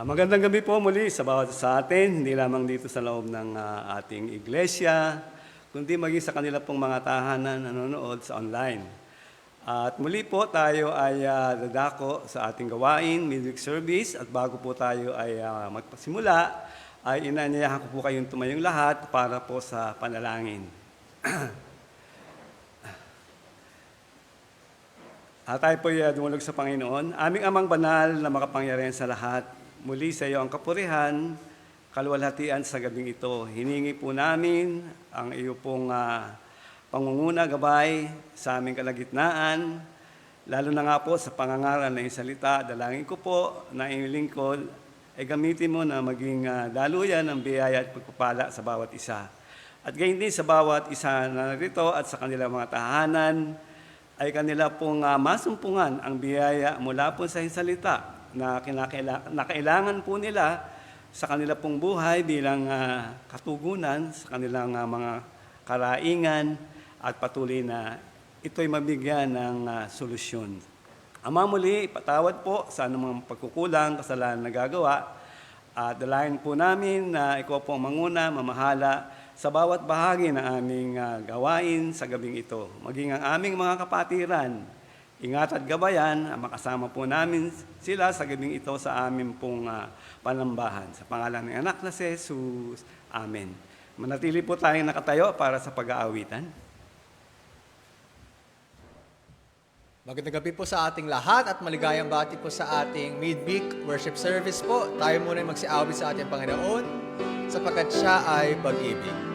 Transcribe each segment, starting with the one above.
Magandang gabi po muli sa bawat sa atin, hindi lamang dito sa loob ng ating iglesia, kundi maging sa kanila pong mga tahanan nanonood sa online. At muli po tayo ay dadako sa ating gawain, midweek service, at bago po tayo ay magpasimula, ay inaanyayahan ko po kayong tumayong lahat para po sa panalangin. Tayo po ay dumulog sa Panginoon. Aming Amang Banal na makapangyarihan sa lahat, muli sa iyo ang kapurihan, kaluwalhatian sa gabing ito. Hiningi po namin ang iyo pong pangunguna, gabay sa aming kalagitnaan, lalo na nga po sa pangangaral na iyong salita. Dalangin ko po na iyong lingkod ay gamitin mo na maging daluyan ng biyaya at pagpapala sa bawat isa. At gayon din sa bawat isa na narito at sa kanilang mga tahanan, ay kanila pong masumpungan ang biyaya mula po sa iyong salita na kailangan po nila sa kanila pong buhay bilang katugunan sa kanilang mga karaingan at patuloy na ito'y mabigyan ng solusyon. Ama, muli, patawad po sa anumang pagkukulang, kasalanan na gagawa, at dalangin po namin na ikaw po ang manguna, mamahala sa bawat bahagi ng aming gawain sa gabing ito. Maging ang aming mga kapatiran, ingat at gabayan, makasama po namin sila sa gabing ito sa aming pong panambahan. Sa pangalan ng anak na si Jesus. Amen. Manatili po tayong nakatayo para sa pag-aawitan. Magandang gabi po sa ating lahat at maligayang bati po sa ating midweek worship service po. Tayo muna magsiawit sa ating Panginoon sapagkat siya ay pag-ibig.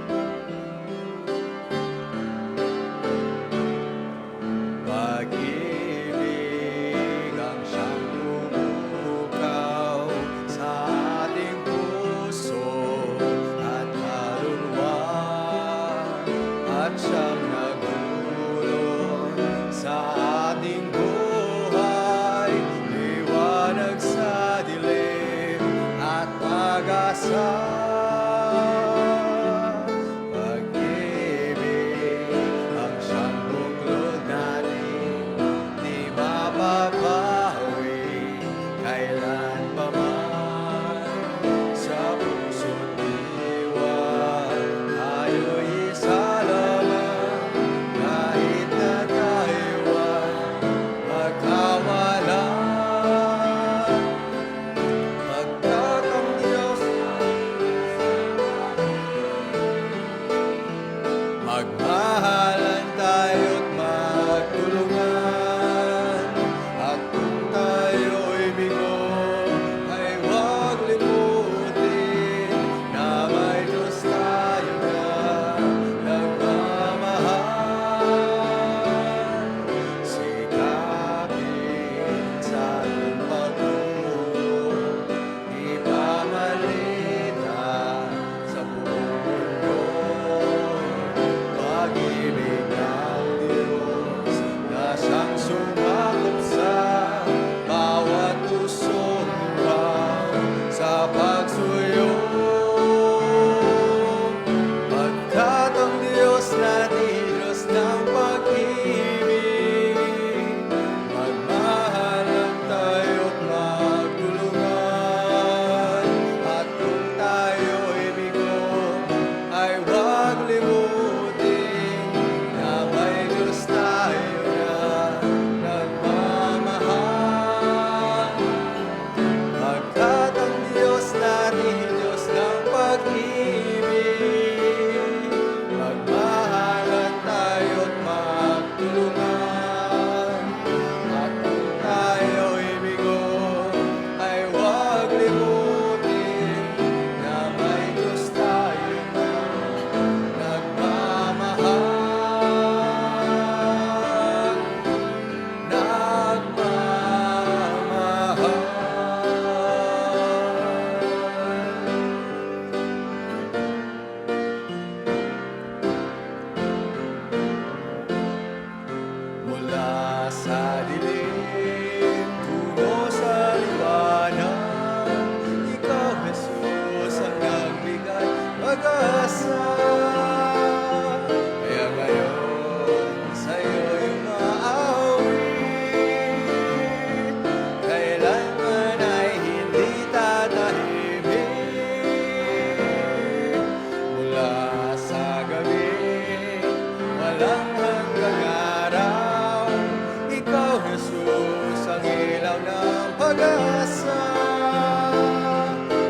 Jesus, ang ilaw ng pag-asa.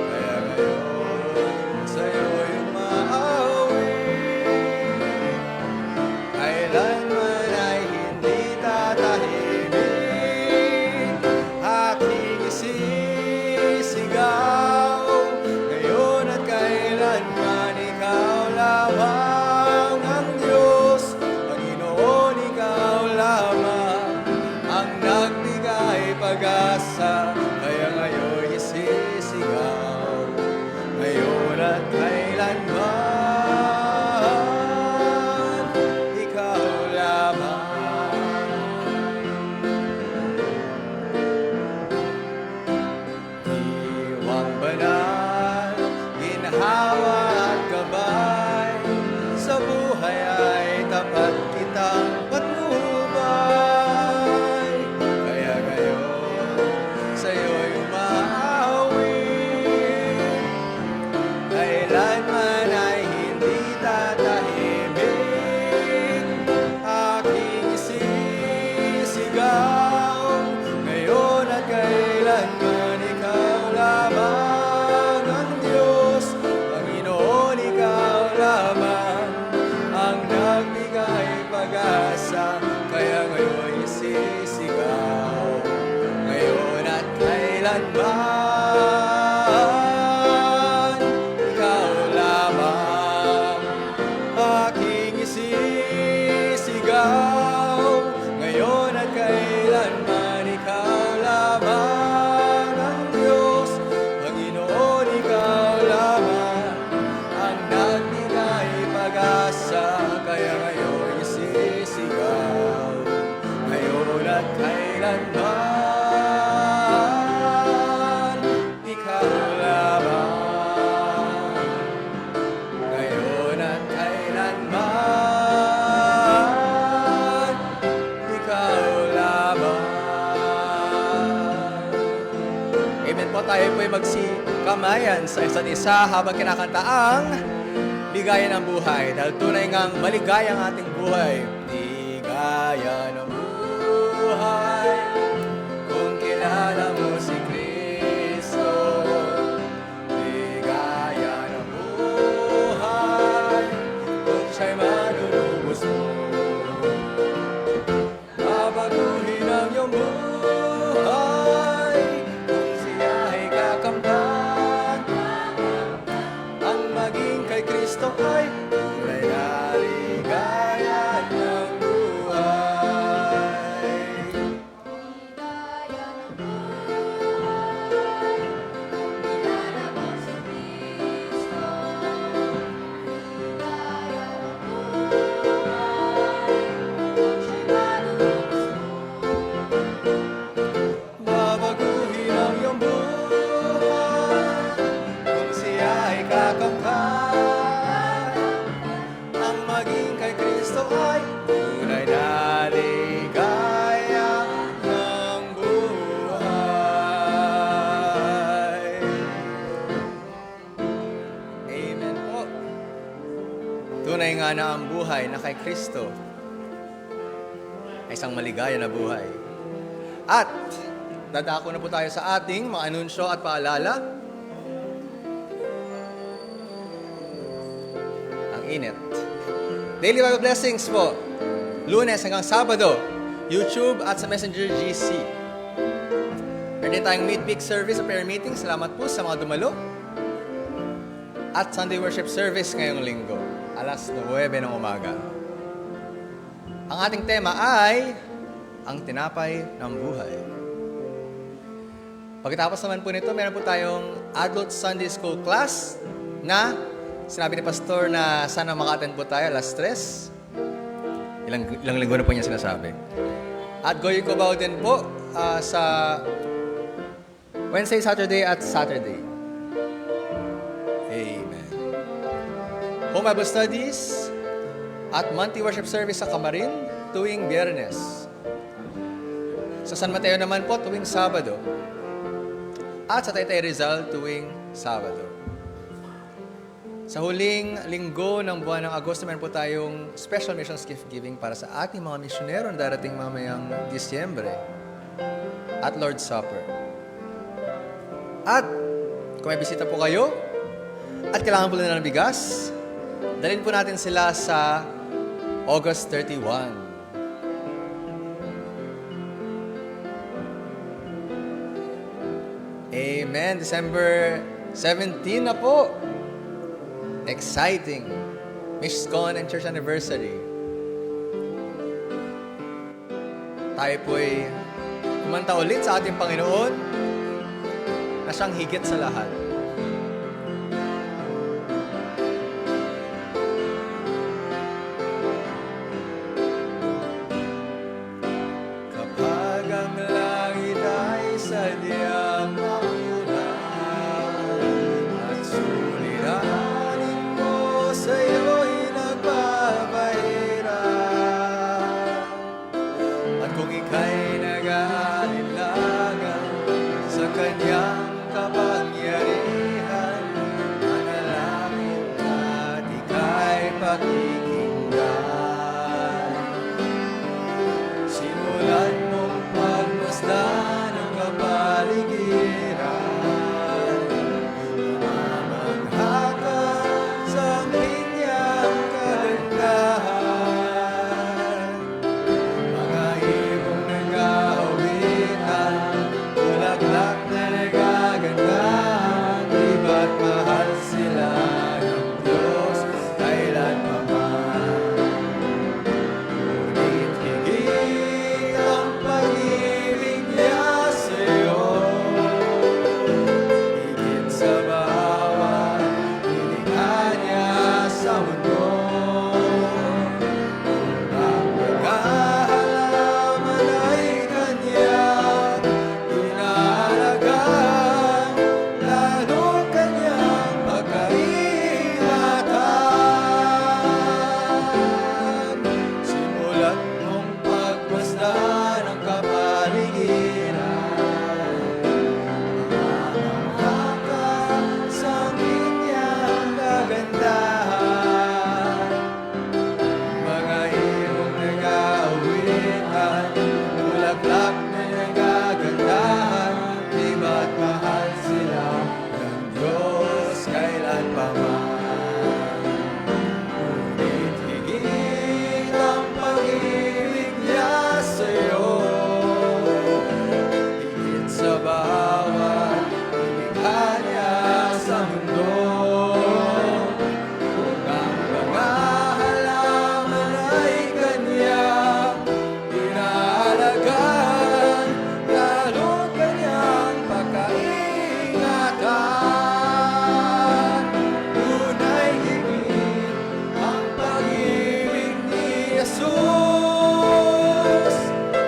Kaya ngayon, sa'yo'y umaawi. Kailanman ay hindi tatahimik. Aking isisigaw, ngayon at kailanman ikaw lamang ang Diyos. Panginoon, ikaw lamang ang nagbigay pag-asa. Kaya ngayon isisigaw, ngayon at kailanman ikaw lamang. Diwang banal, ginhawa at gabay, sa buhay ay tapat kitang patnubay. Kaya ngayon, sa'yo'y umaawi. Kailanman ay hindi tatahimik. Aking isisigaw, ngayon at kailanman ikaw lamang ang Diyos. Panginoon, ikaw lamang ang nagbigay pag-asa. Kaya ngayon isisigaw, ngayon at kailanman ikaw lamang. Aking isisigaw, ngayon at kailanman ikaw lamang ang Diyos. Panginoon, ikaw lamang ang nagbigay pag-asa. Kaya ngayon isisigaw, ngayon at kailanman ikaw lamang. Ngayon at kailanman ikaw lamang. Amen po, tayo po'y magsikamayan sa isa't isa habang kinakanta ang Ligaya ng Buhay. Dahil tunay ngang maligaya ang ating buhay. Ligaya ng buhay kung kilala mo si Kristo. Ligaya ng buhay kung siya'y manunubos mo. Babaguhin ang iyong buhay kung siya'y kakamtan. Ang maging kay Kristo ay tunay na ligaya ng buhay. Ligaya ng buhay, kilala mo si Kristo. Ligaya ng buhay, kung siya'y manunubos mo. Babaguhin ang iyong buhay kung siya ay kakamtan. Ang maging kay Kristo ay tunay na ligaya ng buhay. Amen po. Tunay nga na ang buhay na kay Kristo ay isang maligaya na buhay. At dadako na po tayo sa ating mga anunsyo at paalala. Ang init. Daily Bible Blessings po. Lunes hanggang Sabado. YouTube at sa Messenger GC. Meron din tayong midweek service o prayer meeting. Salamat po sa mga dumalo. At Sunday worship service ngayong linggo. Alas 9 ng umaga. Ang ating tema ay ang tinapay ng buhay. Pagkatapos naman po nito, meron po tayong Adult Sunday School class na sinabi ni Pastor na sana maka-attend po tayo alas 3. Ilang linggo na po niya sinasabi. At going Cubao din po sa Wednesday, Saturday at Saturday. Amen. Home Bible Studies at monthly worship service sa Camarin tuwing Biyernes. Sa San Mateo naman po tuwing Sabado. At sa Taytay Rizal tuwing Sabado. Sa huling linggo ng buwan ng Agosto, meron po tayong special missions gift giving para sa ating mga misyonero na darating mamayang Disyembre at Lord's Supper. At kung may bisita po kayo at kailangan po nila ng bigas, dalhin po natin sila sa August 31. Amen. December 17 na po. Exciting. Mishcon and Church Anniversary. Tayo po'y kumanta ulit sa ating Panginoon na siyang higit sa lahat. Kapag ang langit ay sadyang maulaw at suliranin mo sa'yo'y nagpapahirap, at kung ika'y nag-aalinlangan sa kanyang kapangyarihan, manalangin at ika'y pakikinggan. Simulan mong pagmasdan ang kapaligiran, mamamangha ka sa kanyang kagandahan. Mga ibong nag-aawitan, bulaklak na nagagandahan, iba't mahal sila ng Diyos kailanpaman. Ngunit higit ang pag-ibig niya sa'yo, higit sa bawat nilikha niya sa mundo. Ang naghahalaman ay kanyang inaalagaan, lalo kanyang pagkaingatan. Simulat mong pagmasdan ang kapaligiran, mamamangha ka sa kanyang kagandahan. Mga ibong nag-aawitan, bulaklak na nagagandahan, iba't mahal sila ng Diyos kailanpaman. Ngunit higit ang pag-ibig niya sa'yo, higit sa bawat nilikha niya sa mundo. Kung ang mga halaman ay kanyang inaalagaan, lalo kanyang pagkaingatan. Tunay higit ang pag-ibig ni Jesus,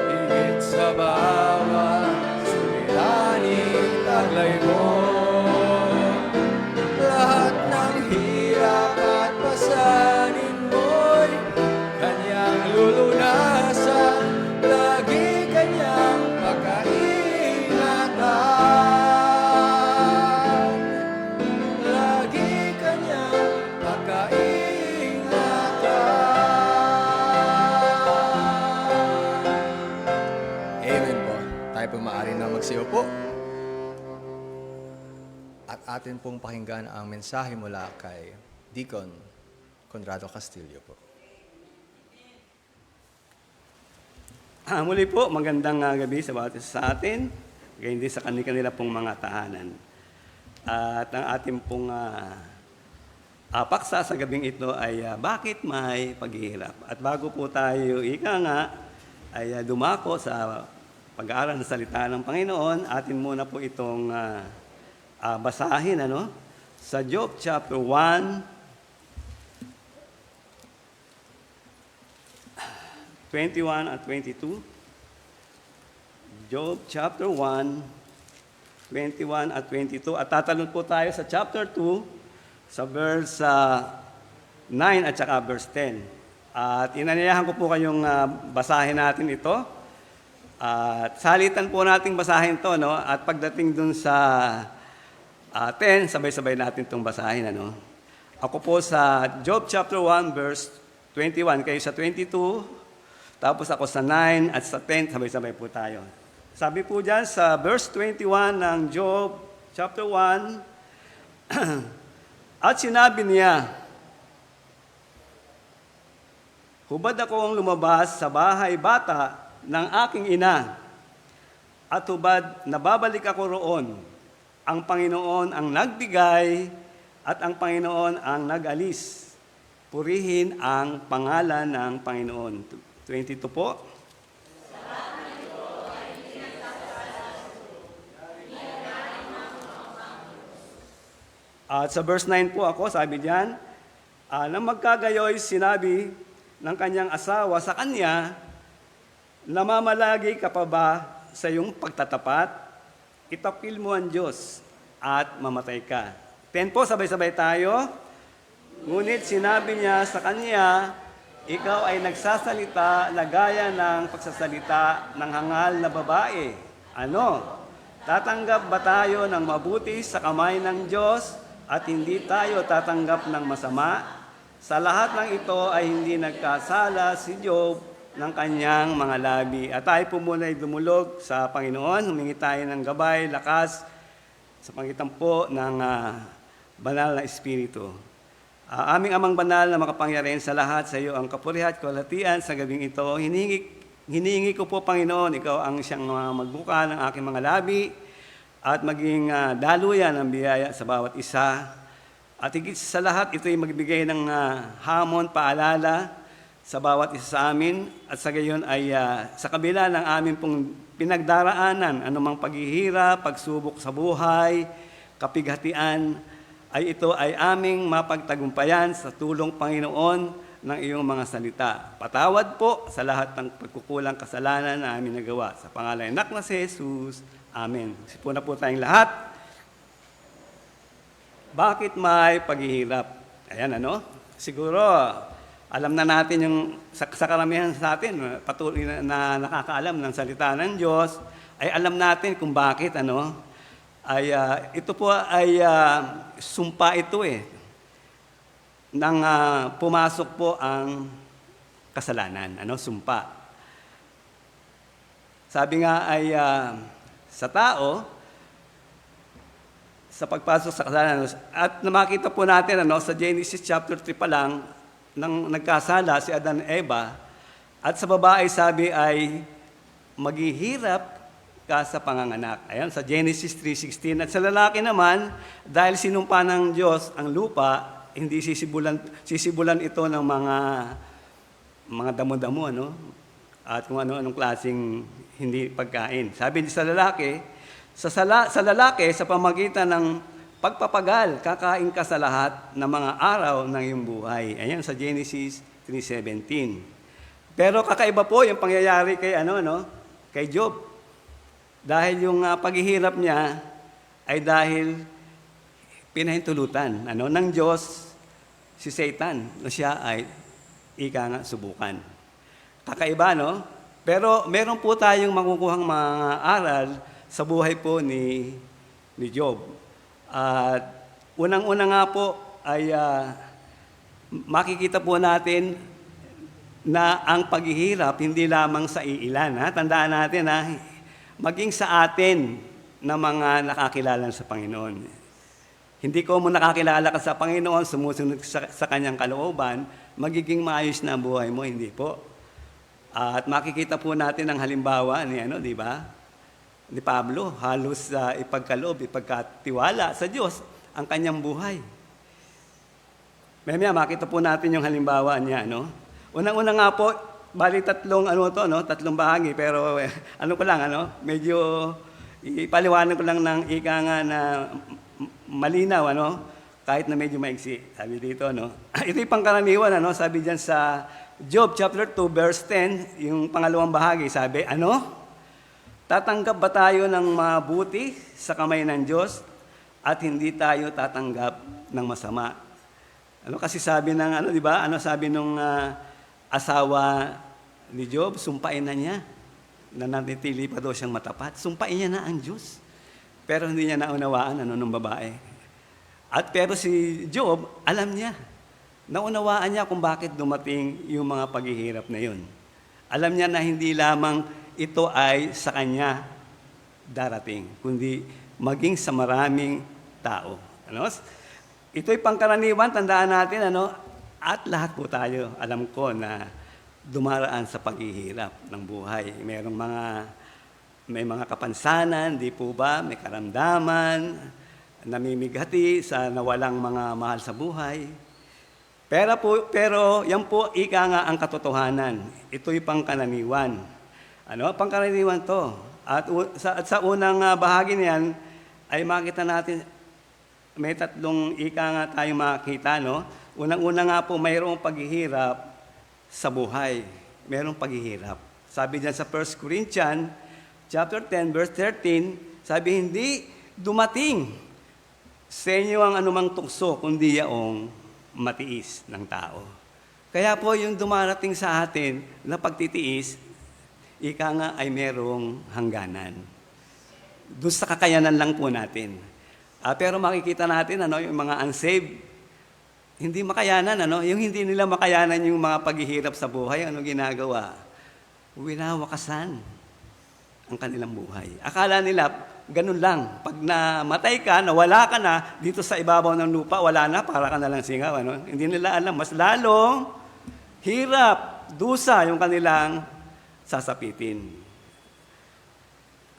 higit sa bawat suliraning taglay mo. Lahat ng hirap at pasanin mo'y kanyang lulunasan, lagi kanyang pagkaingatan, lagi kanyang pagkaingatan. Amen po. Tayo po maaari na magsiyo po. At atin pong pakinggan ang mensahe mula kay Deacon Conrado Castillo po. Muli po, magandang gabi sa bawat isa sa atin, gayon din sa kanila pong mga tahanan. At ang ating pong paksa sa gabing ito ay bakit may paghihirap. At bago po tayo ay dumako sa pag-aaral ng salita ng Panginoon, atin muna po itong basahin sa Job chapter 1, 21 at 22. Job chapter 1, 21 at 22. At tatalon po tayo sa chapter 2, sa verse 9 at saka verse 10. At inanyayahan ko po kayong basahin natin ito. At salitan po nating basahin to, At pagdating dun sa 10, sabay-sabay natin itong basahin, Ako po sa Job chapter 1 verse 21, kayo sa 22, tapos ako sa 9 at sa 10, sabay-sabay po tayo. Sabi po dyan sa verse 21 ng Job chapter 1, at sinabi niya, hubad akong lumabas sa bahay bata ng aking ina, at hubad nababalik ako roon. Ang Panginoon ang nagbigay, at ang Panginoon ang nag-alis. Purihin ang pangalan ng Panginoon. 22 po. At sa verse 9 po ako, sabi diyan, nang magkagayoy sinabi ng kanyang asawa sa kanya, namamalagi ka pa ba sa iyong pagtatapat? Itapil mo ang Diyos at mamatay ka. 10 po, sabay-sabay tayo. Ngunit sinabi niya sa kanya, ikaw ay nagsasalita na gaya ng pagsasalita ng hangal na babae. Ano? Tatanggap ba tayo ng mabuti sa kamay ng Diyos at hindi tayo tatanggap ng masama? Sa lahat ng ito ay hindi nagkasala si Job ng kanyang mga labi. At tayo po muna ay dumulog sa Panginoon. Humingi tayo ng gabay, lakas, sa pangitan po ng banal na Espiritu. Aming Amang banal na makapangyarihan sa lahat, sa iyo ang kapurihan at kalwalhatian sa gabing ito. Hinihingi ko po, Panginoon, ikaw ang siyang magbuka ng aking mga labi at maging daluyan ng biyaya sa bawat isa. At higit sa lahat, ito ay magbigay ng hamon, paalala sa bawat isa sa amin at sa gayon ay sa kabila ng amin pong pinagdaraanan, anumang paghihirap, pagsubok sa buhay, kapighatian, ay ito ay aming mapagtagumpayan sa tulong Panginoon ng iyong mga salita. Patawad po sa lahat ng pagkukulang kasalanan na aming nagawa. Sa pangalan ng anak na si Jesus. Amen. Sipo na po tayong lahat. Bakit may paghihirap? Ayan, ano? Siguro, alam na natin yung sa karamihan sa atin, patuloy na nakakaalam ng salita ng Diyos, ay alam natin kung bakit, ano? Ito po ay sumpa ito nang pumasok po ang kasalanan, ano, sumpa. Sabi nga ay sa tao, sa pagpasok sa kasalanan, at makita po natin ano, sa Genesis chapter 3 pa lang, nang nagkasala si Adan at Eva, at sa babae sabi ay maghihirap ka sa panganganak. Ayan, sa Genesis 3:16. At sa lalaki naman, dahil sinumpa ng Diyos ang lupa, hindi sisibulan ito ng mga damo-damo, ano? At kung ano-anong klaseng hindi pagkain. Sabi sa lalaki, sa lalaki, sa pamagitan ng pagpapagal, kakain ka sa lahat ng mga araw ng iyong buhay. Ayan, sa Genesis 3:17. Pero kakaiba po yung pangyayari kay Job. Dahil yung paghihirap niya ay dahil pinahintulutan ng Diyos si Satan na siya ay subukan. Kakaiba, no? Pero meron po tayong makukuhang mga aral sa buhay po ni Job. At unang-una nga po ay makikita po natin na ang paghihirap hindi lamang sa iilan. Tandaan natin maging sa atin na mga nakakilala sa Panginoon. Hindi ko mo nakakilala ka sa Panginoon, sumusunod sa Kanyang kalooban, magiging maayos na ang buhay mo, hindi po. At makikita po natin ang halimbawa ni Pablo, halos ipagkaloob, ipagkatiwala sa Diyos ang kanyang buhay. Mamaya makita po natin yung halimbawa niya, no? Unang-una nga po, bali tatlong bahagi, pero medyo ipaliwanag ko lang ng ika nga na malinaw, kahit na medyo maiksi. Sabi dito, ito yung pangkaraniwan, sabi diyan sa Job chapter 2 verse 10, yung pangalawang bahagi, sabi, tatanggap ba tayo ng mabuti sa kamay ng Diyos at hindi tayo tatanggap ng masama? Kasi sabi ng sabi nung asawa ni Job, sumpain na niya na natitili pa daw siyang matapat. Sumpain niya na ang Diyos. Pero hindi niya naunawaan ng babae. At pero si Job, alam niya. Naunawaan niya kung bakit dumating yung mga paghihirap na yun. Alam niya na hindi lamang ito ay sa kanya darating, kundi maging sa maraming tao. Ano? Ito'y pangkaraniwan, tandaan natin, at lahat po tayo, alam ko na dumaraan sa paghihirap ng buhay. May mga kapansanan, di po ba? May karamdaman, namimigati sa nawalang mga mahal sa buhay. Pero yan po, ika nga ang katotohanan. Ito'y pangkaraniwan. Pangkaraniwan to. At sa unang bahagi niyan, ay makita natin, may tatlong ika nga tayo makita, no? Unang-una nga po, mayroong paghihirap sa buhay. Mayroong paghihirap. Sabi diyan sa 1 Corinthians, chapter 10, verse 13, sabi, hindi dumating sa inyo ang anumang tukso, kundi yaong matiis ng tao. Kaya po yung dumarating sa atin na pagtitiis, ika nga ay merong hangganan. Doon sa kakayanan lang po natin. Pero makikita natin, yung mga unsaved, hindi makayanan, yung hindi nila makayanan yung mga paghihirap sa buhay, ginagawa? Winawakasan ang kanilang buhay. Akala nila, ganun lang. Pag namatay ka, nawala ka na, dito sa ibabaw ng lupa, wala na, para ka na lang singaw. Hindi nila alam, mas lalong hirap, dusa yung kanilang sasapitin.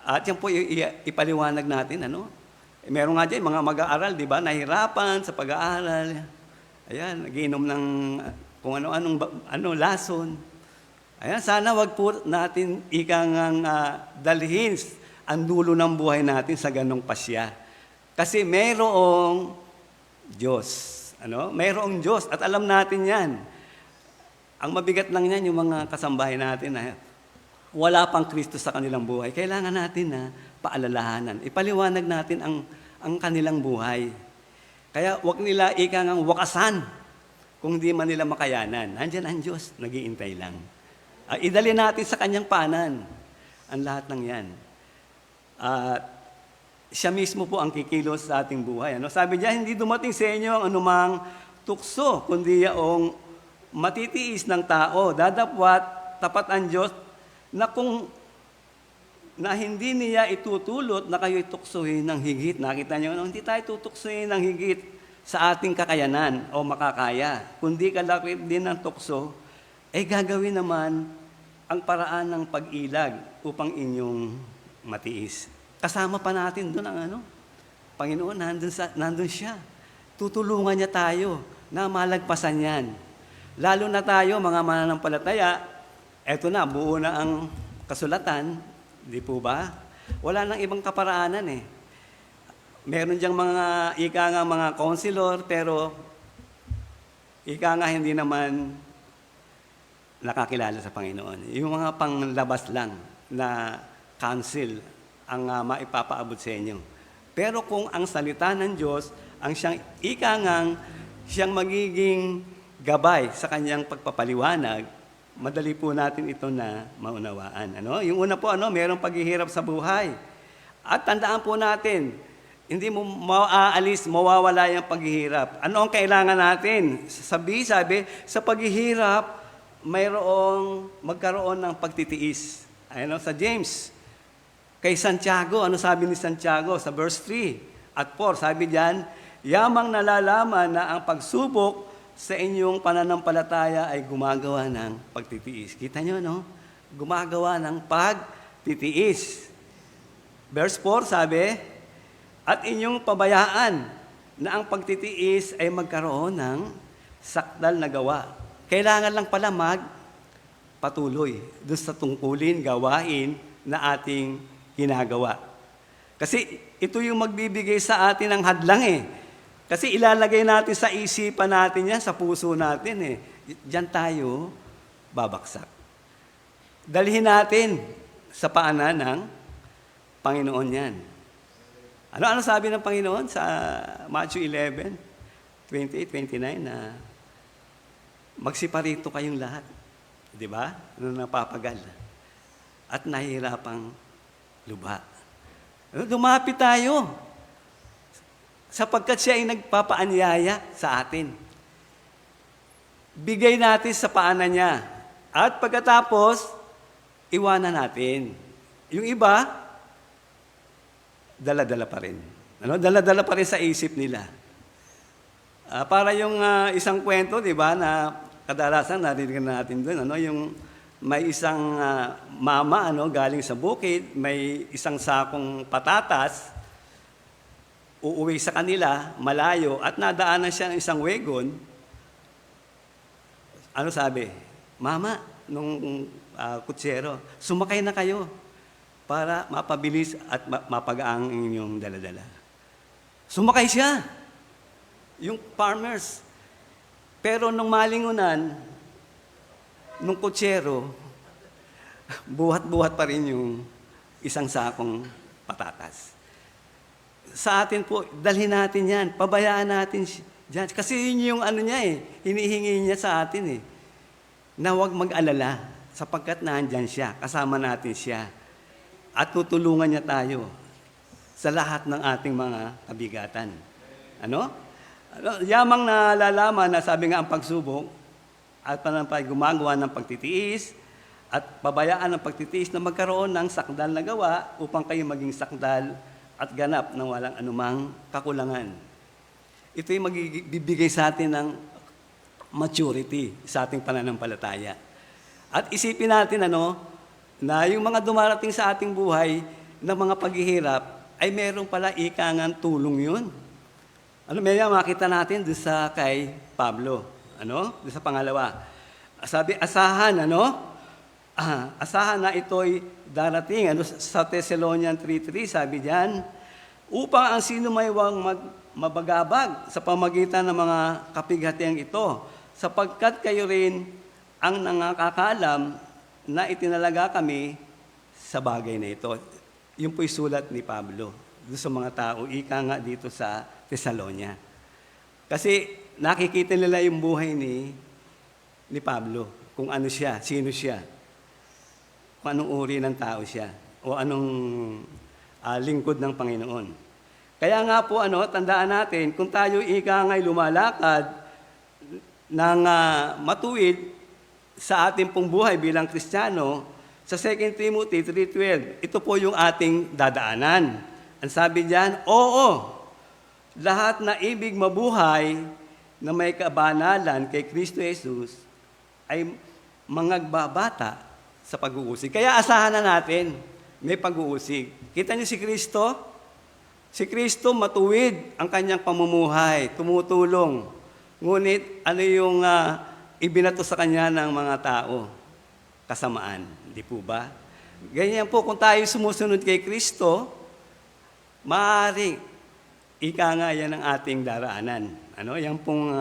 At yan po ipaliwanag natin, Meron nga dyan, mga mag-aaral, di ba, nahirapan sa pag-aaral. Ayan, nagiinom ng kung ano-anong lason. Ayan, sana wag po natin ikang dalhin ang dulo ng buhay natin sa ganong pasya. Kasi mayroong Diyos. Mayroong Diyos at alam natin yan. Ang mabigat lang yan yung mga kasambahay natin na wala pang Kristo sa kanilang buhay. Kailangan natin na paalalahanan. Ipaliwanag natin ang kanilang buhay. Kaya wag nila ikang wakasan kung di man nila makayanan. Nandiyan ang Diyos, nag-iintay lang. Idali natin sa kanyang paanan ang lahat ng yan. Siya mismo po ang kikilos sa ating buhay. Sabi niya, hindi dumating sa inyo ang anumang tukso, kundi yaong matitiis ng tao. Dadapwat, tapat ang Diyos, na hindi niya itutulot na kayo'y tuksohin ng higit. Nakita niyo, hindi tayo tutuksohin ng higit sa ating kakayanan o makakaya. Kundi kalakip din ng tukso, gagawin naman ang paraan ng pag-ilag upang inyong matiis. Kasama pa natin doon ang Panginoon, nandun siya. Tutulungan niya tayo na malagpasan yan. Lalo na tayo, mga mananampalataya, eto na, buo na ang kasulatan, di po ba? Wala nang ibang kaparaanan Meron diyang mga mga counselor, pero hindi naman nakakilala sa Panginoon. Yung mga panglabas lang na counsel ang maipapaabot sa inyo. Pero kung ang salita ng Diyos, ang siyang magiging gabay sa kanyang pagpapaliwanag, madali po natin ito na maunawaan. Yung una po, mayroong paghihirap sa buhay. At tandaan po natin, hindi mo maaalis, mawawala yung paghihirap. Ano ang kailangan natin? Sabi, sa paghihirap, magkaroon ng pagtitiis. Sa James, kay Santiago, sabi ni Santiago sa verse 3 at 4, sabi diyan, yamang nalalaman na ang pagsubok sa inyong pananampalataya ay gumagawa ng pagtitiis. Kita nyo, Gumagawa ng pagtitiis. Verse 4 sabi, at inyong pabayaan na ang pagtitiis ay magkaroon ng sakdal na gawa. Kailangan lang pala patuloy doon sa tungkulin, gawain na ating ginagawa. Kasi ito yung magbibigay sa atin ng hadlang Kasi ilalagay natin sa isipan natin yan, sa puso natin Diyan tayo babaksak. Dalhin natin sa paanan ng Panginoon yan. Ano sabi ng Panginoon sa Matthew 11:28-29 na magsiparito kayong lahat. Di ba? Napapagal. At nahihirapang lubha. Lumapit tayo. sapagkat siya ay nagpapaanyaya sa atin. Bigay natin sa paanan niya. At pagkatapos, iwanan natin. Yung iba, dala-dala pa rin. Dala-dala pa rin sa isip nila. Para yung isang kwento, di ba, na kadalasan narinig natin doon, yung may isang mama galing sa bukid, may isang sakong patatas, uuwi sa kanila, malayo, at nadaanan siya ng isang wagon. Ano sabi? Mama, nung kutsero, sumakay na kayo para mapabilis at mapagaang inyong daladala. Sumakay siya. Yung farmers. Pero nung malingunan, nung kutsero, buhat-buhat pa rin yung isang sakong patatas. Sa atin po, dalhin natin yan. Pabayaan natin dyan. Kasi yun yung hinihingi niya sa atin na huwag mag-alala sapagkat nandyan siya, kasama natin siya. At tutulungan niya tayo sa lahat ng ating mga kabigatan. Yamang nalalaman na sabi nga ang pagsubok at panampay gumagawa ng pagtitiis at pabayaan ng pagtitiis na magkaroon ng sakdal na gawa upang kayo maging sakdal at ganap ng walang anumang kakulangan. Ito'y magbibigay sa atin ng maturity sa ating pananampalataya. At isipin natin na yung mga dumarating sa ating buhay na mga paghihirap ay meron pala ikangang tulong yun. Maya makita natin doon sa kay Pablo. Doon sa pangalawa. Sabi, asahan, asahan na ito'y darating. Sa Thessalonians 3:3, sabi diyan, upang ang sino may mabagabag sa pamagitan ng mga kapighatiang ito, sapagkat kayo rin ang nangakakalam na itinalaga kami sa bagay na ito. Yun po'y sulat ni Pablo doon sa mga tao, ika nga dito sa Thessalonia. Kasi nakikita nila yung buhay ni Pablo, kung ano siya, sino siya, kung anong uri ng tao siya, o anong lingkod ng Panginoon. Kaya nga po, tandaan natin, kung tayo ika nga'y lumalakad ng matuwid sa ating pong buhay bilang Kristiyano, sa 2 Timothy 3:12, ito po yung ating dadaanan. Ang sabi diyan, oo, lahat na ibig mabuhay na may kabanalan kay Kristo Jesus ay mangagbabata sa pag-uusig. Kaya asahan na natin, may pag-uusig. Kita niyo si Kristo? Si Kristo matuwid ang kanyang pamumuhay, tumutulong. Ngunit ano yung ibinato sa kanya ng mga tao? Kasamaan, di po ba? Ganyan po, kung tayo sumusunod kay Kristo, maaaring ika nga yan ang ating daraanan. Yan pong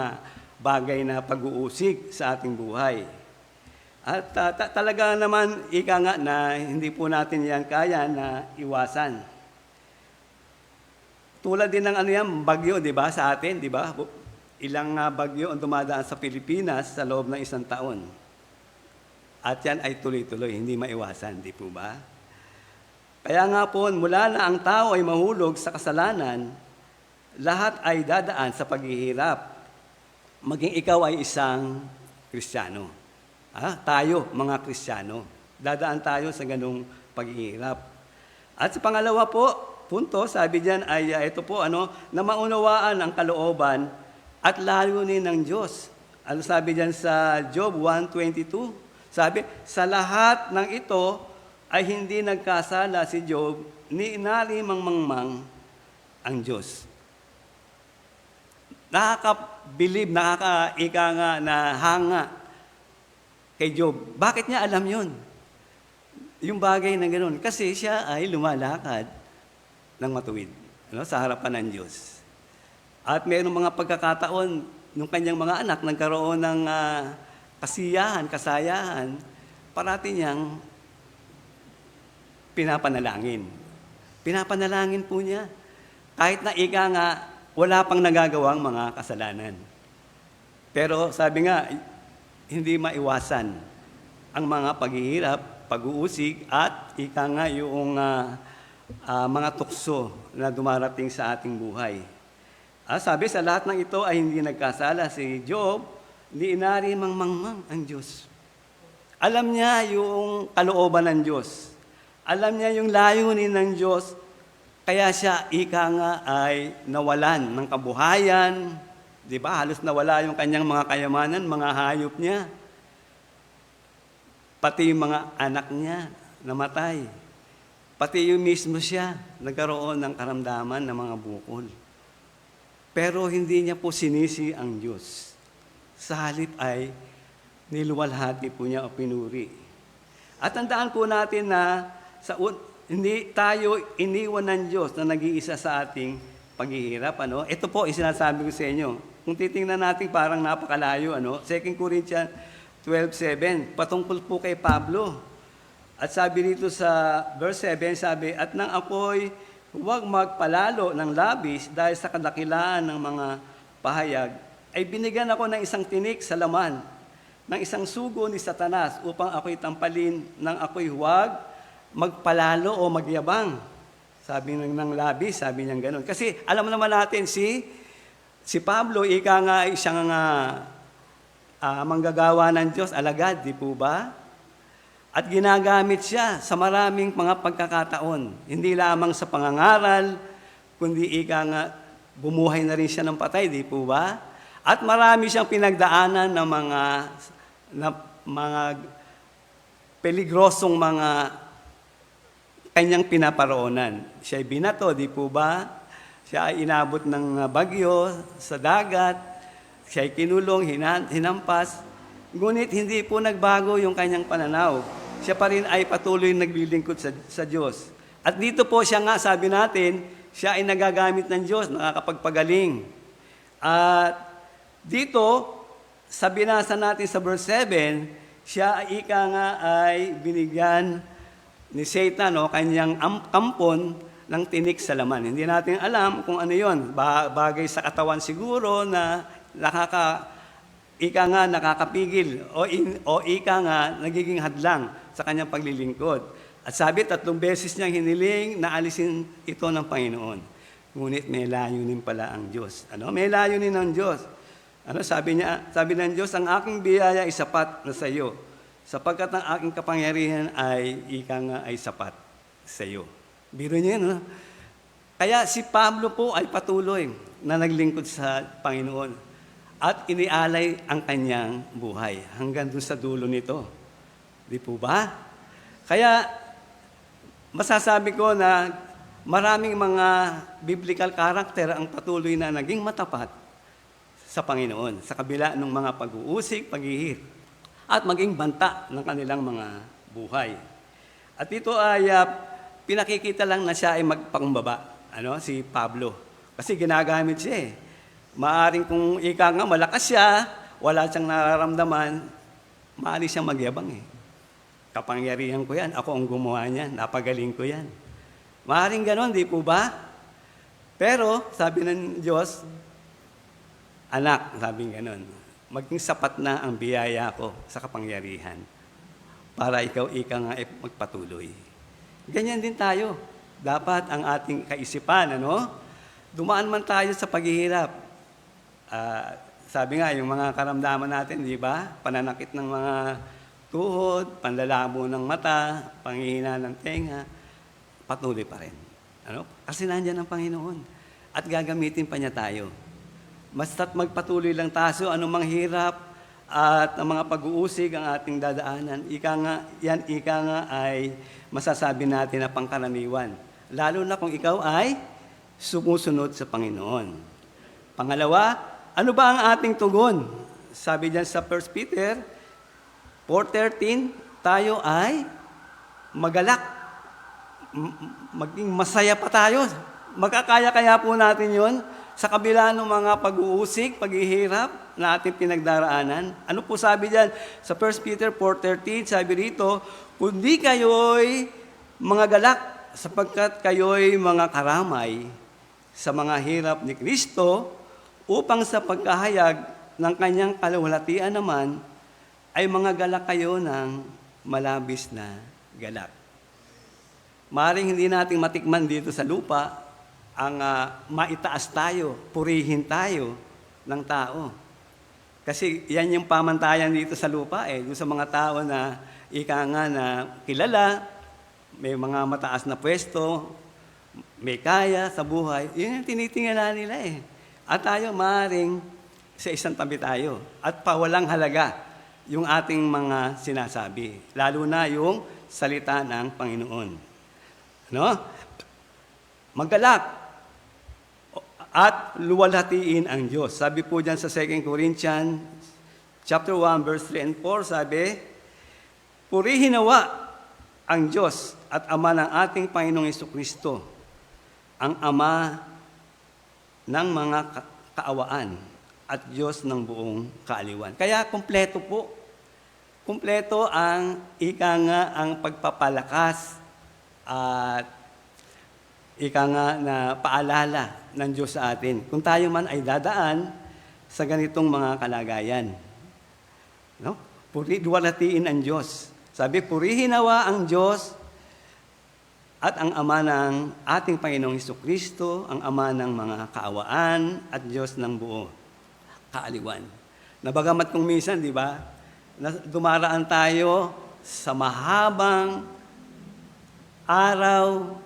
bagay na pag-uusig sa ating buhay. At talaga naman, ika nga na hindi po natin yan kaya na iwasan. Tulad din ng bagyo, di ba, sa atin, di ba? Ilang bagyo ang dumadaan sa Pilipinas sa loob ng isang taon. At yan ay tuloy-tuloy, hindi maiwasan, di po ba? Kaya nga po, mula na ang tao ay mahulog sa kasalanan, lahat ay dadaan sa paghihirap. Maging ikaw ay isang Kristiyano. Tayo, mga Kristiyano, dadaan tayo sa ganung paghihirap. At sa pangalawa po, punto, sabi diyan ay ito po, na maunawaan ang kalooban at layunin ng Diyos. Sabi diyan sa Job 1:22? Sabi, sa lahat ng ito ay hindi nagkasala si Job, ni inari mangmangmang ang Diyos. Nakakabilib, nakakaika nga na hanga kay Job. Bakit niya alam yun? Yung bagay na gano'n. Kasi siya ay lumalakad ng matuwid sa harapan ng Diyos. At mayroong mga pagkakataon nung kanyang mga anak nagkaroon ng kasiyahan, kasayahan, parati niyang pinapanalangin. Pinapanalangin po niya. Kahit na ika nga, wala pang nagagawang mga kasalanan. Pero sabi nga, hindi maiwasan ang mga paghihirap, pag-uusig, at ika nga yung mga tukso na dumarating sa ating buhay. Sabi, sa lahat ng ito ay hindi nagkasala. Si Job, hindi inari mangmangmang ang Diyos. Alam niya yung kalooban ng Diyos. Alam niya yung layunin ng Diyos. Kaya siya, ika nga, ay nawalan ng kabuhayan. Di ba? Halos nawala yung kanyang mga kayamanan, mga hayop niya. Pati yung mga anak niya, namatay. Pati yung mismo siya, nagkaroon ng karamdaman ng mga bukol. Pero hindi niya po sinisi ang Diyos. Sa halip ay niluwalhati po niya o pinuri. At tandaan po natin na hindi tayo iniwan ng Diyos na nag-iisa sa ating paghihirap. Ito po, isinasabi ko sa inyo. Kung titingnan natin, parang napakalayo. 2 Corinthians 12:7, patungkol po kay Pablo. At sabi dito sa verse 7, sabi, at nang ako'y huwag magpalalo ng labis dahil sa kadakilaan ng mga pahayag, ay binigyan ako ng isang tinik sa laman, ng isang sugo ni Satanas upang ako'y tampalin nang ako'y huwag magpalalo o magyabang. Sabi ng labis, sabi niya gano'n. Kasi alam naman natin, si Pablo, ika nga ay siyang manggagawa ng Diyos, alagad, di po ba? At ginagamit siya sa maraming mga pagkakataon. Hindi lamang sa pangangaral, kundi ika nga, bumuhay na rin siya ng patay, di po ba? At marami siyang pinagdaanan ng mga peligrosong mga kanyang pinaparoonan. Siya ay binato, di po ba? Siya ay inabot ng bagyo sa dagat, siya ay kinulong, hinampas, ngunit hindi po nagbago yung kanyang pananaw. Siya pa rin ay patuloy naglilingkod sa Diyos. At dito po siya nga, sabi natin, siya ay nagagamit ng Diyos, nakakapagpagaling. At dito, sa binasa natin sa verse 7, siya ay ika nga ay binigyan ni Satan, kanyang kampon ng tinik sa laman. Hindi natin alam kung ano yon. Bagay sa katawan siguro na nakakapigil o ika nga nagiging hadlang sa kanyang paglilingkod. At sabi, 3 beses niyang hiniling na alisin ito ng Panginoon. Ngunit may layunin pala ang Diyos. May layunin ng Diyos. Sabi ng Diyos, ang aking biyaya ay sapat na sa iyo, sapagkat ang aking kapangyarihan ay ika nga ay sapat sa iyo. Biro niya, Kaya si Pablo po ay patuloy na naglingkod sa Panginoon at inialay ang kanyang buhay hanggang doon sa dulo nito. Di po ba? Kaya masasabi ko na maraming mga biblical character ang patuloy na naging matapat sa Panginoon sa kabila ng mga pag-uusig, paghihir, at maging banta ng kanilang mga buhay. At ito ay pinakikita lang na siya ay magpakumbaba, si Pablo. Kasi ginagamit siya Maaring kung ika nga malakas siya, wala siyang nararamdaman, maaari siyang magyabang Kapangyarihan ko yan, ako ang gumawa niyan, napagaling ko yan. Maaring ganon, di po ba? Pero, sabi ng Diyos, anak, sabi ganon, maging sapat na ang biyaya ko sa kapangyarihan para ikaw ika nga magpatuloy. Ganyan din tayo. Dapat ang ating kaisipan, dumaan man tayo sa paghihirap. Sabi nga, yung mga karamdaman natin, di ba? Pananakit ng mga tuhod, panlalabo ng mata, panghihina ng tenga, patuloy pa rin. Kasi nandiyan ang Panginoon. At gagamitin pa niya tayo. Basta't magpatuloy lang tayo, anumang hirap at ang mga pag-uusig ang ating dadaanan, ika nga ay masasabi natin na pangkaraniwan. Lalo na kung ikaw ay sumusunod sa Panginoon. Pangalawa, ano ba ang ating tugon? Sabi diyan sa 1 Peter 4:13, tayo ay magalak. Maging masaya pa tayo. Magkakaya-kaya po natin yon sa kabila ng mga pag-uusig, paghihirap na ating pinagdaraanan. Ano po sabi diyan? Sa 1 Peter 4:13, sabi rito, kundi kayo'y mga galak sapagkat kayo'y mga karamay sa mga hirap ni Kristo upang sa pagkahayag ng kanyang kaluwalhatian naman ay mga galak kayo ng malabis na galak. Maring hindi natin matikman dito sa lupa maitaas tayo, purihin tayo ng tao. Kasi yan yung pamantayan dito sa lupa eh. Doon sa mga tao na ika nga na kilala, may mga mataas na pwesto, may kaya sa buhay, yun yung tinitingala nila eh. At tayo maaaring sa isang tabi tayo. At pawalang halaga yung ating mga sinasabi. Lalo na yung salita ng Panginoon. No? Maggalak at luwalhatiin ang Diyos. Sabi po dyan sa 2 Corinthians chapter 1, verse 3 and 4, sabi, purihin nawa ang Diyos at Ama ng ating Panginoong Jesucristo, ang Ama ng mga kaawaan at Diyos ng buong kaaliwan. Kaya kumpleto po. Kumpleto ang ika nga ang pagpapalakas at ika nga na paalala ng Diyos sa atin. Kung tayo man ay dadaan sa ganitong mga kalagayan. No? Luwalhatiin ang Diyos. Sabi, purihin nawa ang Diyos at ang Ama ng ating Panginoong Jesucristo, ang Ama ng mga kaawaan at Diyos ng buo kaaliwan. Nabagamat kung minsan, di ba, dumaraan tayo sa mahabang araw,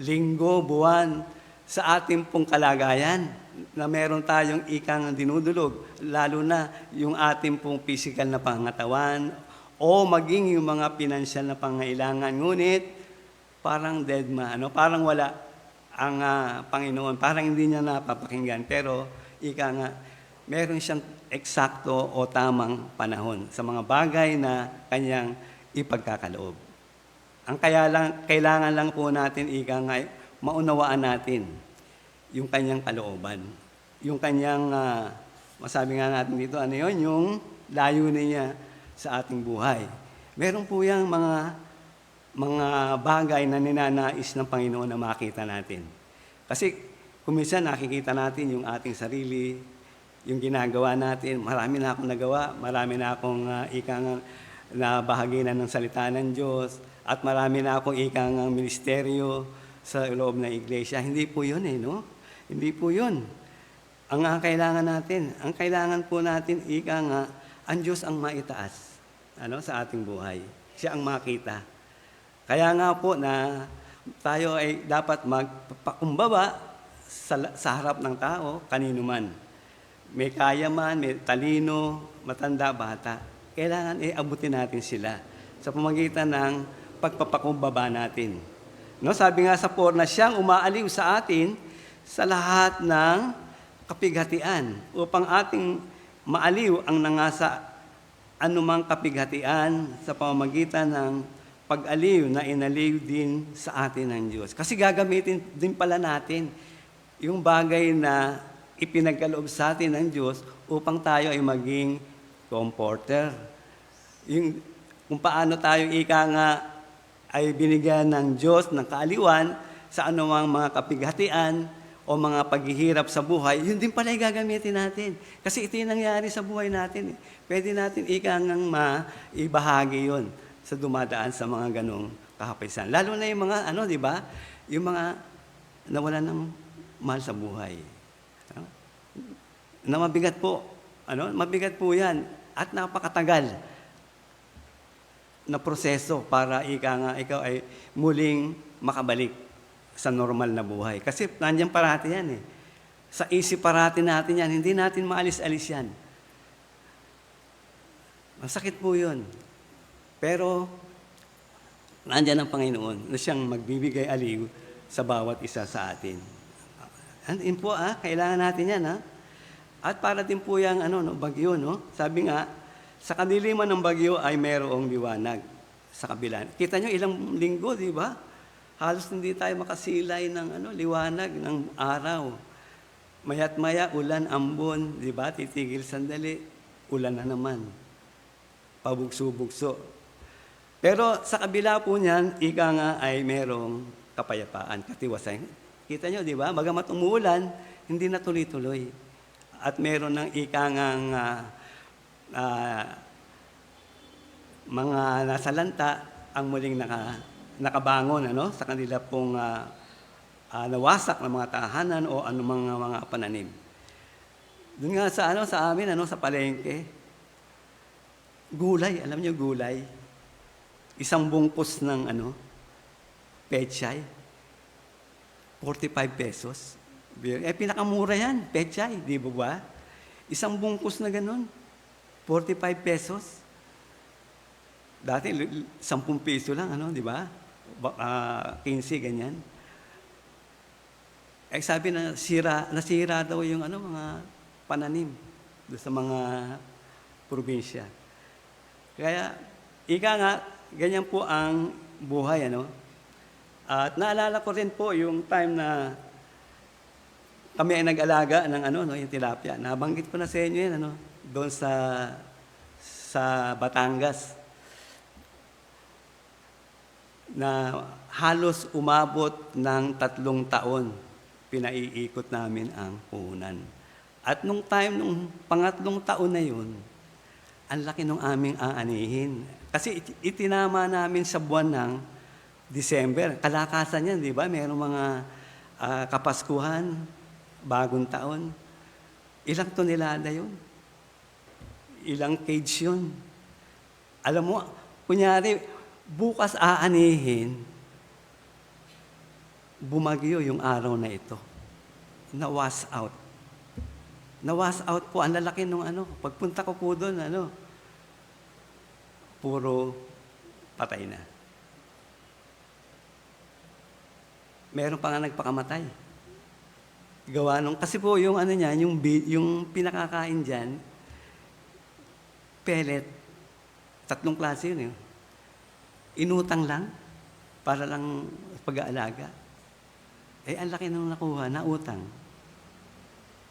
linggo, buwan, sa ating pong kalagayan na meron tayong ikang dinudulog, lalo na yung ating pong physical na pangatawan o maging yung mga pinansyal na pangailangan. Ngunit, parang dead man, parang wala ang Panginoon, parang hindi niya napapakinggan. Pero, ika nga, meron siyang eksakto o tamang panahon sa mga bagay na kanyang ipagkakaloob. Ang kailangan lang po natin, ika nga, maunawaan natin yung kanyang kalooban. Yung kanyang, masabi nga natin dito, ano yun? Yung layunin niya sa ating buhay. Meron po yung mga bagay na ninanais ng Panginoon na makita natin. Kasi kung minsan nakikita natin yung ating sarili, yung ginagawa natin, marami na akong nagawa, marami na akong ikang nabahaginan ng salita ng Diyos, at marami na akong ikang ministeryo sa loob ng iglesia. Hindi po yun no? Hindi po yun. Ang kailangan natin, ang kailangan po natin, ika nga, ang Diyos ang maitaas sa ating buhay. Siya ang makita. Kaya nga po na tayo ay dapat magpakumbaba sa harap ng tao, kanino man. May kaya man, may talino, matanda, bata. Kailangan abutin natin sila sa pamagitan ng pagpapakumbaba natin. No, sabi nga sa 4 na siyang umaaliw sa atin sa lahat ng kapighatian upang ating maaliw ang nangasa anumang kapighatian sa pamamagitan ng pag-aliw na inaliw din sa atin ng Diyos. Kasi gagamitin din pala natin yung bagay na ipinagkaloob sa atin ng Diyos upang tayo ay maging comforter. Yung, kung paano tayo ika nga ay binigyan ng Diyos ng kaaliwan sa anumang mga kapighatian o mga paghihirap sa buhay, yun din pala gagamitin natin. Kasi ito yung nangyari sa buhay natin. Pwede natin ika nga maibahagi yun sa dumadaan sa mga ganong kahapisan. Lalo na yung mga, di ba? Yung mga nawalan ng mahal sa buhay. Na mabigat po. Mabigat po yan. At napakatagal na proseso para ikaw ay muling makabalik sa normal na buhay. Kasi nandiyan parati yan Sa isip parati natin yan. Hindi natin maalis-alis yan. Masakit po yun. Pero, nandiyan ang Panginoon na siyang magbibigay aliw sa bawat isa sa atin. And yun po, kailangan natin yan, At para din po yung bagyo, Sabi nga, sa kadiliman ng bagyo ay mayroong liwanag sa kabila. Kita nyo, ilang linggo, di ba? Halos hindi tayo makasilay ng liwanag ng araw. Maya't maya, ulan, ambon, di ba? Titigil sandali, ulan na naman. Pabugso-bugso. Pero sa kabila po niyan, ika nga ay mayroong kapayapaan, katiwasan. Kita nyo, di ba? Bagamat umuulan, hindi na tuloy-tuloy. At meron ng ika nga mga nasalanta ang muling nakabangon sa kanila pong nawasak ng mga tahanan o anumang mga pananim. Doon nga sa amin sa palengke, gulay, alam niyo gulay. Isang bungkus ng pechay, 45 pesos. Pinakamura yan, pechay, di ba? Isang bungkus na ganun, 45 pesos. Dati, 10 piso lang, di ba? 15, ganyan. Sabi na, nasira daw yung mga pananim doon sa mga probinsya. Kaya, ika nga, ganyan po ang buhay, At naalala ko rin po yung time na kami ay nag-alaga ng yung tilapia. Nabanggit ko na sa inyo yan, doon sa Batangas. Na halos umabot ng 3 taon, pinaiikot namin ang puhunan. At nung pangatlong taon na yun, ang laki ng aming aanihin. Kasi itinama namin sa buwan ng December. Kalakasan yan, di ba? Mayroong mga kapaskuhan, bagong taon. Ilang tonelada yun? Ilang cage yun? Alam mo, kunyari, bukas aanihin, bumagyo yung araw na ito. Na-wash out. Na-wash out po. Ang lalaki nung pagpunta ko po doon, puro patay na. Meron pa nga nagpakamatay. Gawa nung, kasi po yung yung pinakakain dyan, pellet, 3 klase yun. Inutang lang, para lang pag-aalaga. Ang laki nung nakuha, nautang.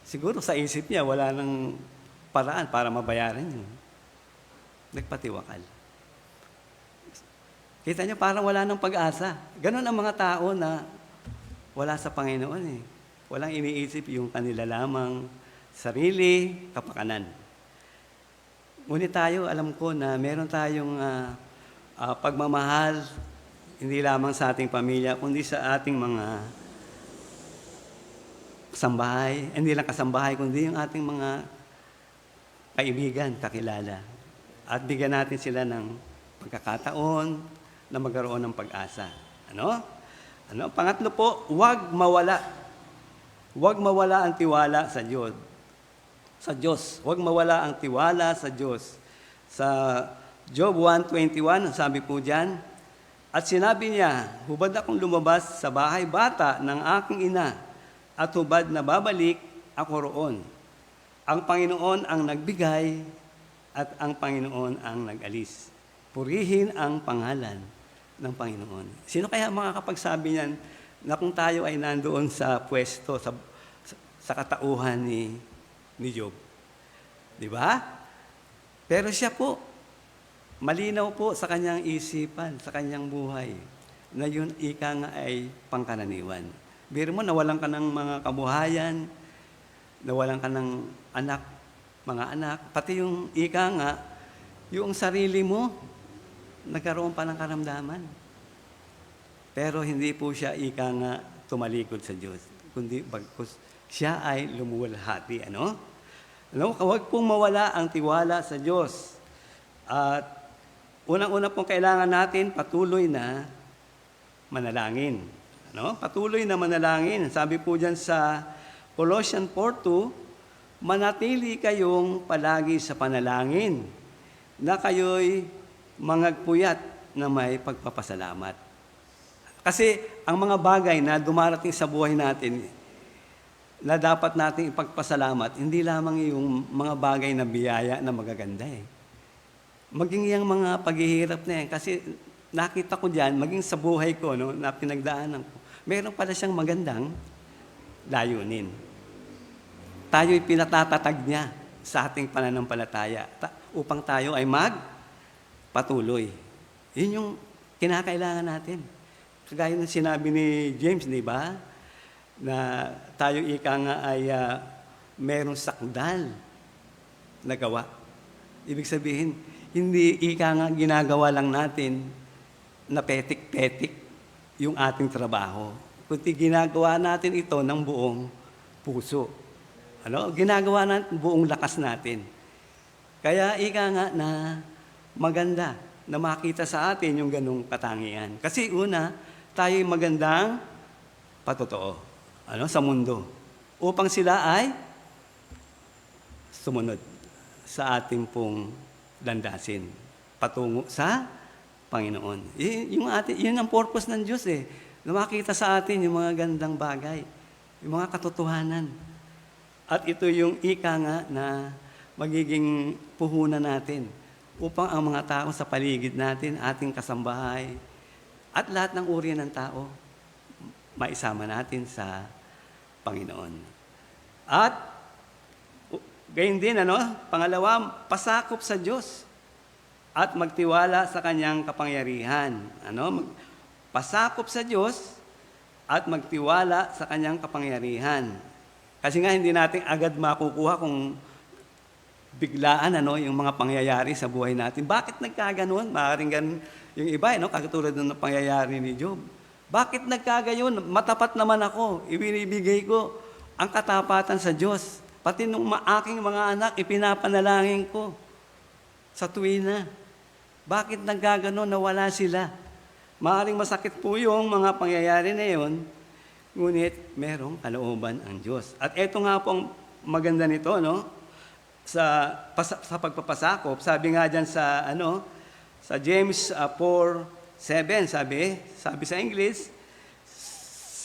Siguro sa isip niya, wala nang paraan para mabayaran yun. Nagpatiwakal. Kita niyo, parang wala nang pag-asa. Ganon ang mga tao na wala sa Panginoon. Walang iniisip yung kanila lamang sarili, kapakanan. Ngunit tayo, alam ko na meron tayong pagmamahal, hindi lamang sa ating pamilya, kundi sa ating mga kasambahay, hindi lang kasambahay, kundi yung ating mga kaibigan, kakilala. At bigyan natin sila ng pagkakataon na magkaroon ng pag-asa. Pangatlo po, huwag mawala. Huwag mawala ang tiwala sa Diyos. Sa Diyos. Huwag mawala ang tiwala sa Diyos. Sa Job 1:21, sabi po diyan, at sinabi niya, hubad akong lumabas sa bahay bata ng aking ina, at hubad na babalik ako roon. Ang Panginoon ang nagbigay, at ang Panginoon ang nag-alis. Purihin ang pangalan ng Panginoon. Sino kaya makakapagsabi niyan na kung tayo ay nandoon sa pwesto, sa katauhan ni Job? Di ba? Pero siya po, malinaw po sa kanyang isipan, sa kanyang buhay, na yun ika nga ay pangkaraniwan. Biro mo, nawalan ka ng mga kabuhayan, nawalan ka ng mga anak, pati yung ika nga, yung sarili mo, nagkaroon pa ng karamdaman. Pero hindi po siya ika nga tumalikod sa Diyos, kundi bagkus siya ay lumuwalhati. Huwag pong mawala ang tiwala sa Diyos. At unang-una pong kailangan natin patuloy na manalangin. Patuloy na manalangin. Sabi po dyan sa Colossians 4:2, manatili kayong palagi sa panalangin na kayo'y mangagpuyat na may pagpapasalamat. Kasi ang mga bagay na dumarating sa buhay natin na dapat nating ipagpasalamat, hindi lamang yung mga bagay na biyaya na magaganda Maging yung mga paghihirap na yan. Kasi nakita ko dyan, maging sa buhay ko, na pinagdaanan ko, meron pala siyang magandang layunin. Tayo'y pinatatatag niya sa ating pananampalataya upang tayo ay magpatuloy. Yun yung kinakailangan natin. Kagaya ng sinabi ni James, di ba? Na tayo ika nga ay merong sakdal na gawa. Ibig sabihin, hindi ika nga ginagawa lang natin na petik-petik yung ating trabaho. kundi ginagawa natin ito ng buong puso. Ano? Ginagawa natin buong lakas natin. Kaya ika nga na maganda na makita sa atin yung ganong katangian. Kasi una, tayo'y magandang patotoo sa mundo. Upang sila ay sumunod sa ating pong landasin. Patungo sa Panginoon. Yun ang purpose ng Diyos eh. Na makita sa atin yung mga gandang bagay, yung mga katotohanan. At ito yung ika nga na magiging puhunan natin upang ang mga tao sa paligid natin, ating kasambahay, at lahat ng uri ng tao, maisama natin sa Panginoon. At gayon din, pangalawa, pasakop sa Diyos at magtiwala sa Kanyang kapangyarihan. Pasakop sa Diyos at magtiwala sa Kanyang kapangyarihan. Kasi nga hindi natin agad makukuha kung biglaan yung mga pangyayari sa buhay natin. Bakit nagkaganon? Maaaring ganun yung iba, katulad ng pangyayari ni Job. Bakit nagkagayon? Matapat naman ako. Ibinibigay ko ang katapatan sa Diyos. Pati nung aking mga anak, ipinapanalangin ko sa tuwina. Bakit nagkaganon na wala sila? Maaaring masakit po yung mga pangyayari na yun, ngunit merong kalooban ang Diyos. At eto nga po ang maganda nito, sa pagpapasakop, sabi nga dyan sa James 4:7, sabi sa English,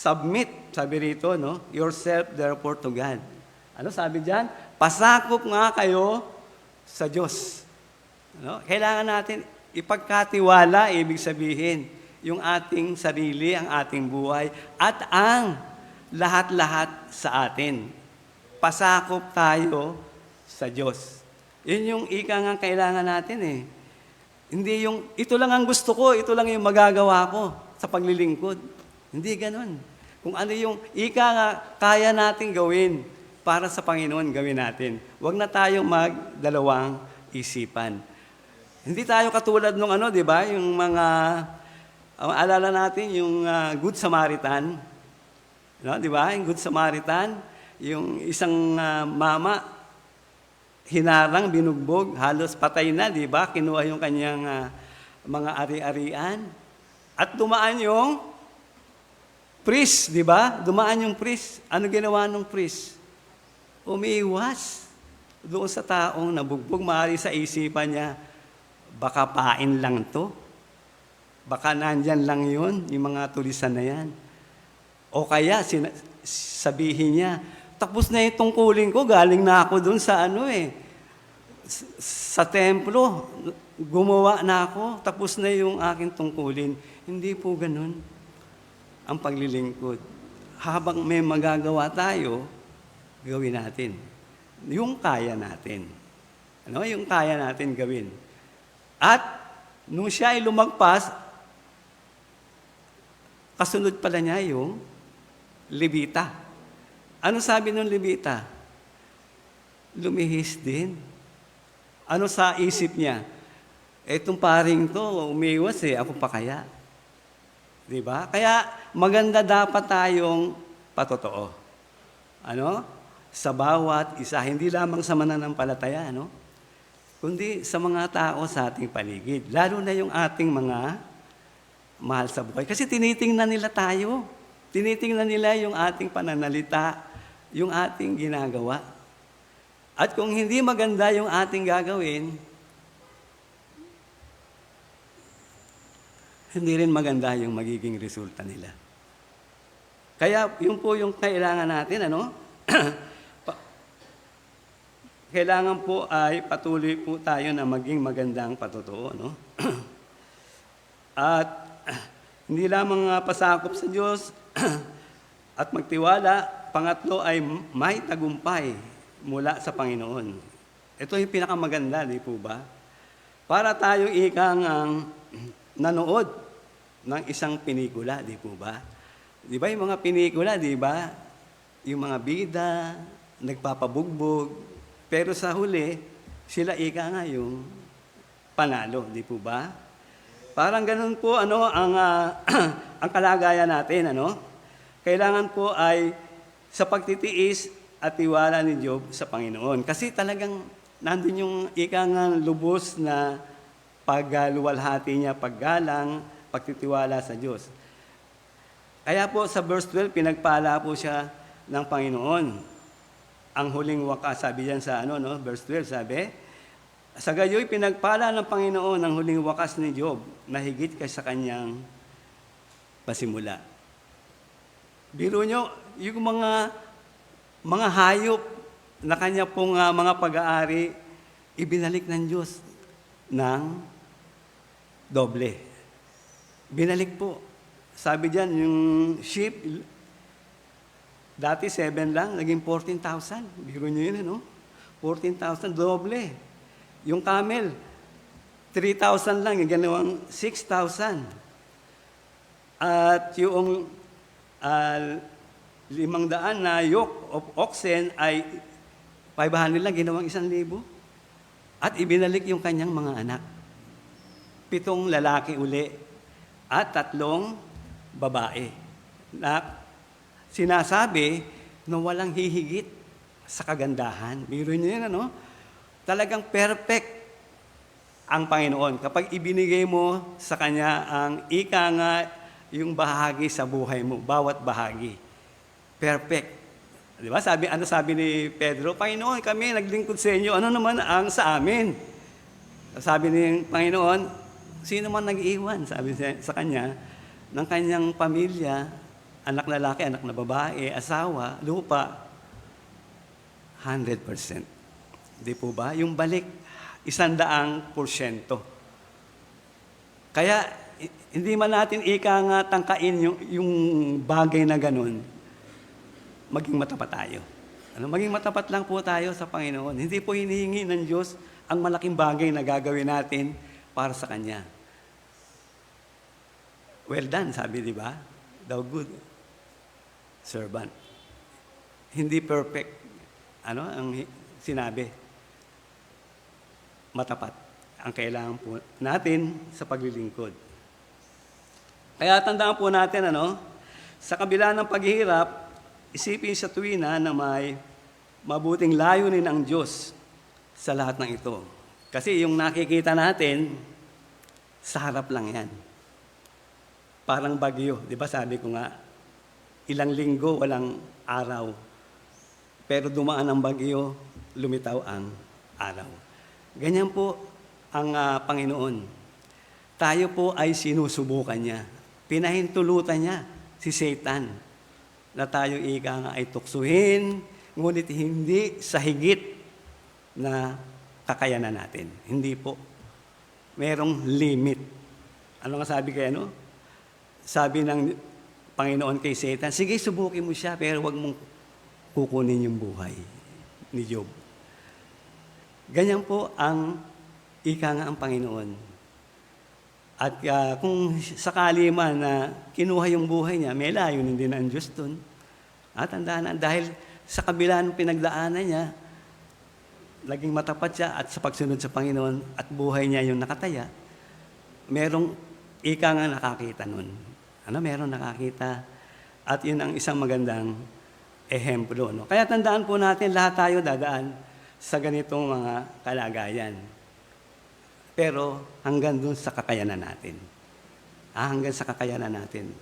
submit, sabi rito, yourself therefore to God. Sabi dyan? Pasakop nga kayo sa Diyos. Kailangan natin ipagkatiwala, ibig sabihin, yung ating sarili, ang ating buhay, at ang lahat-lahat sa atin. Pasakop tayo sa Diyos. Yun yung ika nga kailangan natin eh. Hindi yung, ito lang ang gusto ko, ito lang yung magagawa ko sa paglilingkod. Hindi ganun. Kung ano yung ika nga kaya natin gawin para sa Panginoon, gawin natin. Huwag na tayong magdalawang isipan. Hindi tayo katulad nung di ba, yung mga, alala natin yung Good Samaritan. Di ba, yung Good Samaritan, yung isang mama, hinarang, binugbog, halos patay na, di ba? Kinuha yung kanyang mga ari-arian. At dumaan yung priest, di ba? Dumaan yung priest. Ano ginawa ng priest? Umiiwas doon sa taong nabugbog. Maaari sa isipan niya, baka pain lang to. Baka nandyan lang yun, yung mga tulisan na yan. O kaya, sabihin niya, tapos na yung tungkulin ko, galing na ako doon sa sa templo. Gumawa na ako, tapos na yung aking tungkulin. Hindi po ganun ang paglilingkod. Habang may magagawa tayo, gawin natin. Yung kaya natin. Yung kaya natin gawin. At, nung siya ay lumagpas, kasunod pala niya yung Levita. Ano sabi ng Levita? Lumihis din. Ano sa isip niya? Etong paring to, umiwas ako pa kaya. Diba? Kaya maganda dapat tayong patotoo. Sa bawat isa, hindi lamang sa mananampalataya, kundi sa mga tao sa ating paligid. Lalo na yung ating mga mahal sa buhay. Kasi tinitingnan nila tayo. Tinitingnan nila yung ating pananalita, yung ating ginagawa. At kung hindi maganda yung ating gagawin, hindi rin maganda yung magiging resulta nila. Kaya yun po yung kailangan natin, kailangan po ay patuloy po tayo na maging magandang patotoo, At hindi lamang pasakop sa Diyos at magtiwala, pangatlo ay may tagumpay mula sa Panginoon. Ito yung pinakamaganda, di po ba? Para tayo ikang nanood ng isang pelikula, di po ba? Di ba yung mga pelikula, di ba? Yung mga bida, nagpapabugbog, pero sa huli, sila ika nga yung panalo, di po ba? Parang ganun po ang ang kalagayan natin, kailangan po ay sa pagtitiis at tiwala ni Job sa Panginoon. Kasi talagang nandun yung ikang lubos na pagluwalhati niya, paggalang, pagtitiwala sa Diyos. Kaya po sa verse 12, pinagpala po siya ng Panginoon. Ang huling wakas, sabi diyan sa verse 12, sabi, sa gayoy pinagpala ng Panginoon ang huling wakas ni Job na higit kay sa kanyang pasimula. Biro nyo, yung mga hayop na kanya pong mga pag-aari, ibinalik ng Diyos ng doble. Binalik po. Sabi diyan, yung sheep, dati 7 lang, naging 14,000. Biro nyo yun, 14,000, doble. Yung camel, 3,000 lang, yung ginawang 6,000. At yung 500 na yoke of oxen ay 500 lang, ginawang 1,000. At ibinalik yung kanyang mga anak. 7 lalaki uli at 3 babae. Na sinasabi na walang hihigit sa kagandahan. Biro niyo yan, Talagang perfect ang Panginoon. Kapag ibinigay mo sa Kanya ang yung bahagi sa buhay mo, bawat bahagi. Perfect. Di ba? Sabi ni Pedro, Panginoon, kami naglingkod sa inyo, ano naman ang sa amin? Sabi ni Panginoon, sino man nag-iwan, sabi sa Kanya, ng kanyang pamilya, anak lalaki, anak na babae, asawa, lupa, 100%. Di po ba? Yung balik, 100%. Kaya, hindi man natin tangkain yung bagay na ganun, maging matapat tayo. Maging matapat lang po tayo sa Panginoon. Hindi po hinihingi ng Diyos ang malaking bagay na gagawin natin para sa Kanya. Well done, sabi, di ba? Thou good servant. Hindi perfect. Ang sinabi? Matapat ang kailangan po natin sa paglilingkod. Kaya tandaan po natin, sa kabila ng paghihirap, isipin sa tuwina na may mabuting layunin ang Diyos sa lahat ng ito. Kasi yung nakikita natin, sa harap lang yan. Parang bagyo. Di ba sabi ko nga, ilang linggo, walang araw. Pero dumaan ang bagyo, lumitaw ang araw. Ganyan po ang Panginoon. Tayo po ay sinusubukan niya. Pinahintulutan niya si Satan na tayo ay tuksuhin, ngunit hindi sa higit na kakayanan natin. Hindi po. Merong limit. Ano nga sabi kaya, Sabi ng Panginoon kay Satan, sige, subukin mo siya, pero wag mong kukunin yung buhay ni Job. Ganyan po ang ang Panginoon. At kung sakali man na kinuha yung buhay niya, may layunin din ang Diyos dun. At tandaan, dahil sa kabila ng pinagdaanan niya, laging matapat siya at sa pagsunod sa Panginoon at buhay niya yung nakataya, merong nakakita nun. Merong nakakita. At yun ang isang magandang ehemplo. Kaya tandaan po natin, lahat tayo dadaan sa ganitong mga kalagayan. Pero hanggang dun sa kakayanan natin. Hanggang sa kakayanan natin.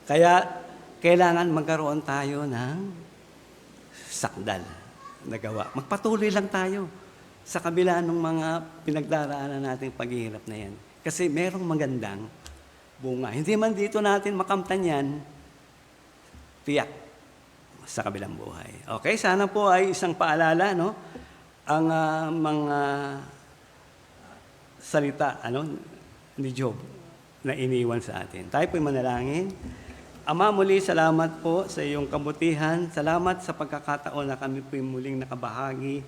Kaya kailangan magkaroon tayo ng sakdal na gawa. Magpatuloy lang tayo sa kabila ng mga pinagdaraanan nating paghihirap na yan. Kasi merong magandang bunga. Hindi man dito natin makamtan yan, tiyak sa kabilang buhay. Okay, sana po ay isang paalala, ang mga salita ni Job na iniwan sa atin. Tayo po'y manalangin. Ama, muli salamat po sa iyong kabutihan. Salamat sa pagkakataon na kami po'y muling nakabahagi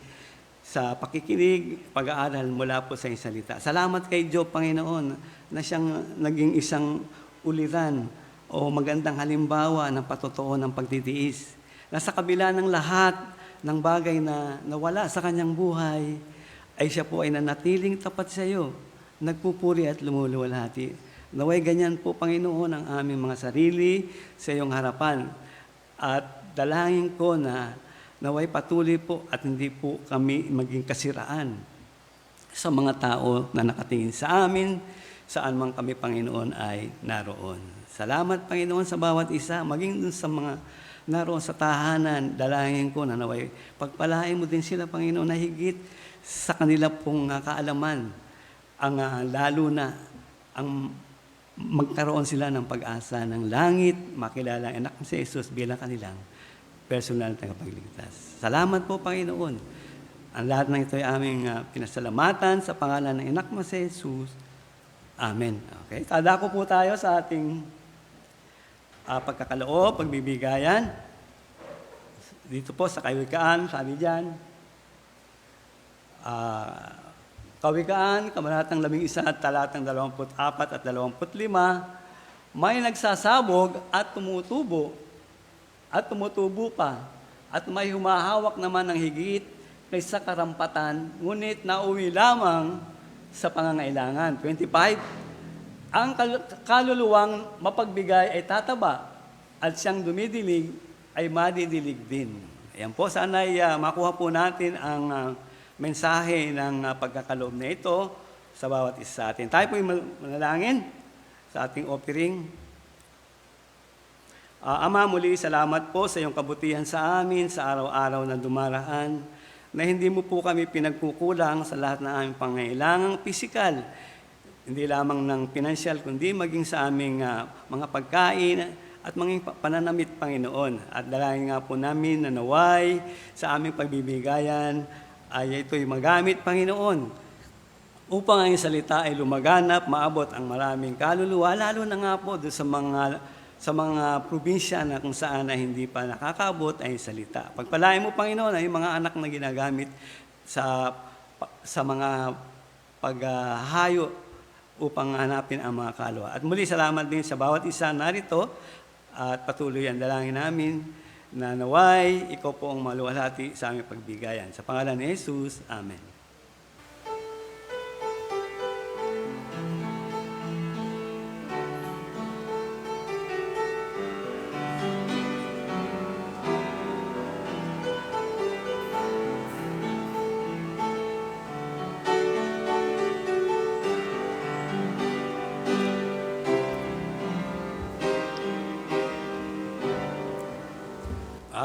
sa pakikinig, pag-aaral mula po sa iyong salita. Salamat kay Job, Panginoon, na siyang naging isang uliran o magandang halimbawa ng patotoo ng pagtitiis. Na sa kabila ng lahat ng bagay na nawala sa kanyang buhay, ay siya po ay nanatiling tapat sa iyo, nagpupuri at lumuluwalhati. Naway ganyan po, Panginoon, ang aming mga sarili sa iyong harapan. At dalangin ko na naway patuloy po at hindi po kami maging kasiraan sa mga tao na nakatingin sa amin, saan man kami, Panginoon, ay naroon. Salamat, Panginoon, sa bawat isa, maging dun sa mga naroon sa tahanan. Dalangin ko na naway pagpalain mo din sila, Panginoon, na higit sa kanila pong kaalaman, ang lalo na ang magkaroon sila ng pag-asa ng langit, makilala ang anak si Jesus bilang kanilang personal na tagapagligtas. Salamat po, Panginoon. Ang lahat ng ito ay aming pinasalamatan sa pangalan ng anak mo si Jesus. Amen. Okay, tadako po tayo sa ating pagkakaloob, pagbibigayan. Dito po sa Kawikaan, sabi diyan, Kawikaan, Kabanatang 11, talatang 24 at 25, may nagsasabog at tumutubo pa, at may humahawak naman ng higit kaysa karampatan, ngunit nauwi lamang sa pangangailangan. 25, ang kaluluwang mapagbigay ay tataba, at siyang dumidilig ay madidilig din. Ayan po, sana'y makuha po natin ang mensahe ng pagkakaloob na ito sa bawat isa sa atin. Tayo po manalangin sa ating offering. Ama, muli salamat po sa iyong kabutihan sa amin sa araw-araw na dumaraan, na hindi mo po kami pinagkukulang sa lahat ng aming pangailangang pisikal, hindi lamang ng pinansyal, kundi maging sa aming mga pagkain at mga pananamit, Panginoon. At dalangin nga po namin na naway sa aming pagbibigayan ay ito'y magamit, Panginoon, upang ang salita ay lumaganap, maabot ang maraming kaluluwa, lalo na nga po doon sa mga probinsya na kung saan ay hindi pa nakakaabot ay salita. Pagpalain mo, Panginoon, ay mga anak na ginagamit sa mga paghahayo upang hanapin ang mga kaluluwa. At muli, salamat din sa bawat isa narito, at patuloy ang dalangin namin na naway, ikaw po ang maluwalhati sa aming pagbigayan. Sa pangalan ni Jesus, Amen.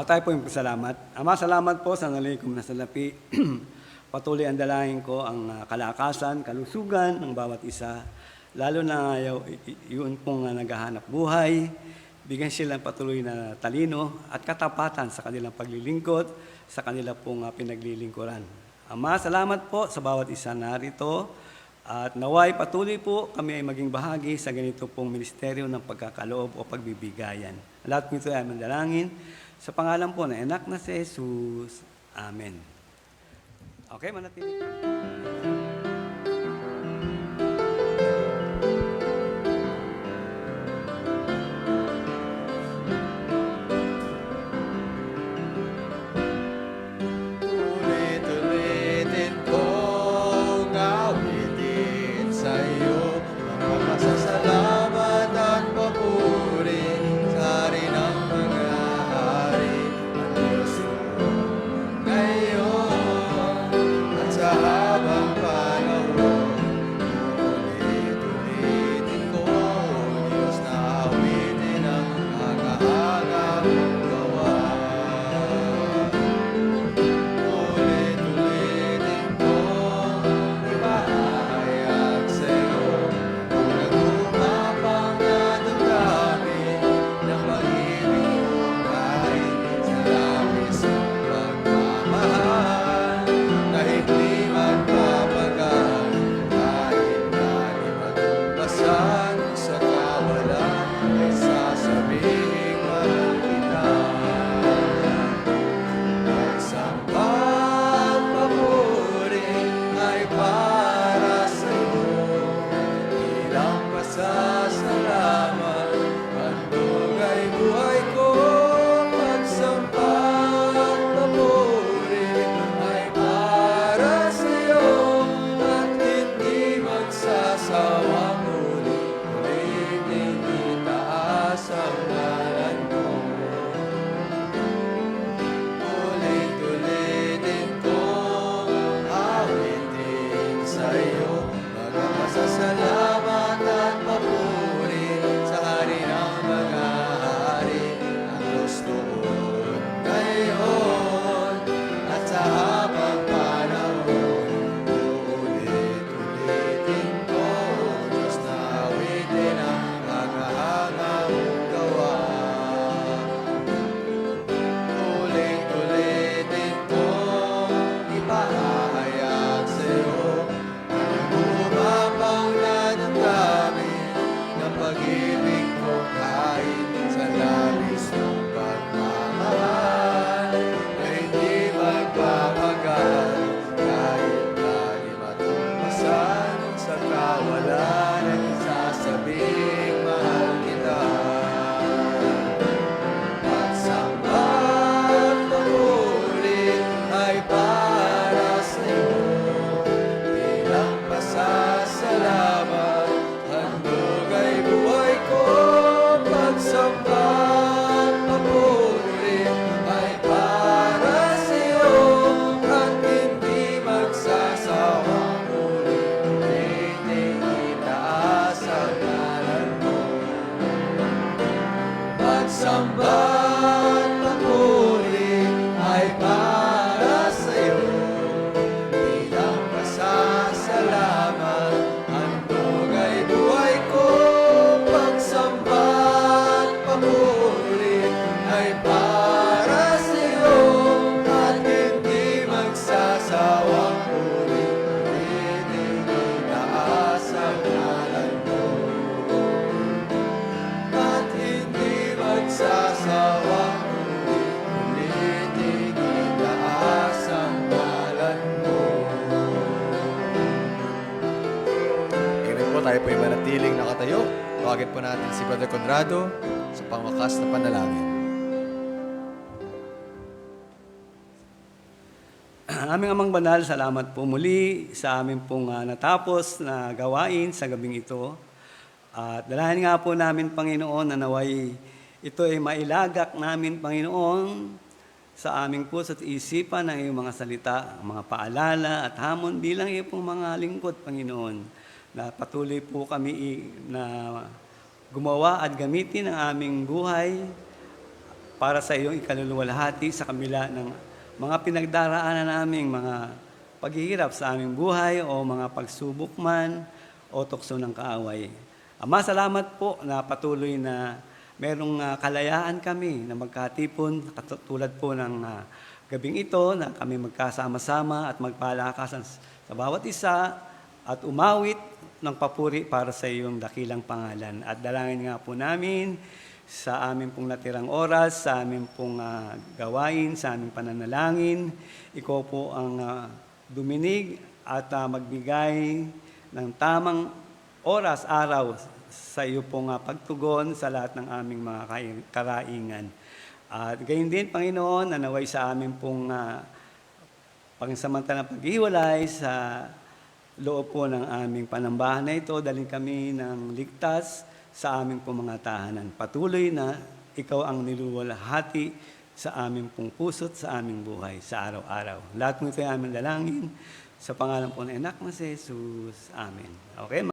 Tayo po yung salamat. Ama, salamat po sa nalikom na salapi. Patuloy ang dalangin ko ang kalakasan, kalusugan ng bawat isa. Lalo na yun pong naghahanap buhay. Bigyan sila patuloy na talino at katapatan sa kanilang paglilingkod, sa kanila pong pinaglilingkuran. Ama, salamat po sa bawat isa narito. At naway patuloy po kami ay maging bahagi sa ganito pong ministeryo ng pagkakaloob o pagbibigayan. Lahat po ito ay mandalangin sa pangalan po ng anak na si Jesus. Amen. Okay, manatili. Ulit-ulitin kong awitin sa'yo ang pasasalamat at papuri sa rin ang mga hari at Diyos ko ngayon at sa habang makatayo, tawagin po natin si Brother Conrado sa pangwakas na panalangin. Aming Amang Banal, salamat po muli sa aming pong natapos na gawain sa gabing ito. At dalahan nga po namin, Panginoon, na naway ito ay mailagak namin, Panginoon, sa aming puso at isipan ng iyong mga salita, mga paalala at hamon bilang iyong pong mga lingkod, Panginoon, na patuloy po kami na gumawa at gamitin ang aming buhay para sa iyong ikaluluwalhati sa kabila ng mga pinagdaraanan naming mga paghihirap sa aming buhay o mga pagsubok man o tukso ng kaaway. Ama, salamat po na patuloy na merong kalayaan kami na magkatipon, katulad po ng gabing ito na kami magkasama-sama at magpalakasan sa bawat isa at umawit ng papuri para sa iyong dakilang pangalan. At dalangin nga po namin sa amin pong natirang oras, sa amin pong gawain, sa aming pananalangin. Ikaw po ang duminig at magbigay ng tamang oras, araw sa iyo pong pagtugon sa lahat ng aming mga karaingan. At gayon din, Panginoon, na naway sa amin pong pangsamantalang paghiwalay sa loob po ng aming panambahan na ito, dalhin kami ng ligtas sa aming pong mga tahanan. Patuloy na ikaw ang niluwalhati sa aming pong puso't sa aming buhay sa araw-araw. Lahat mo ito ay aming dalangin sa pangalan po ng anak na si Jesus. Amen. Okay,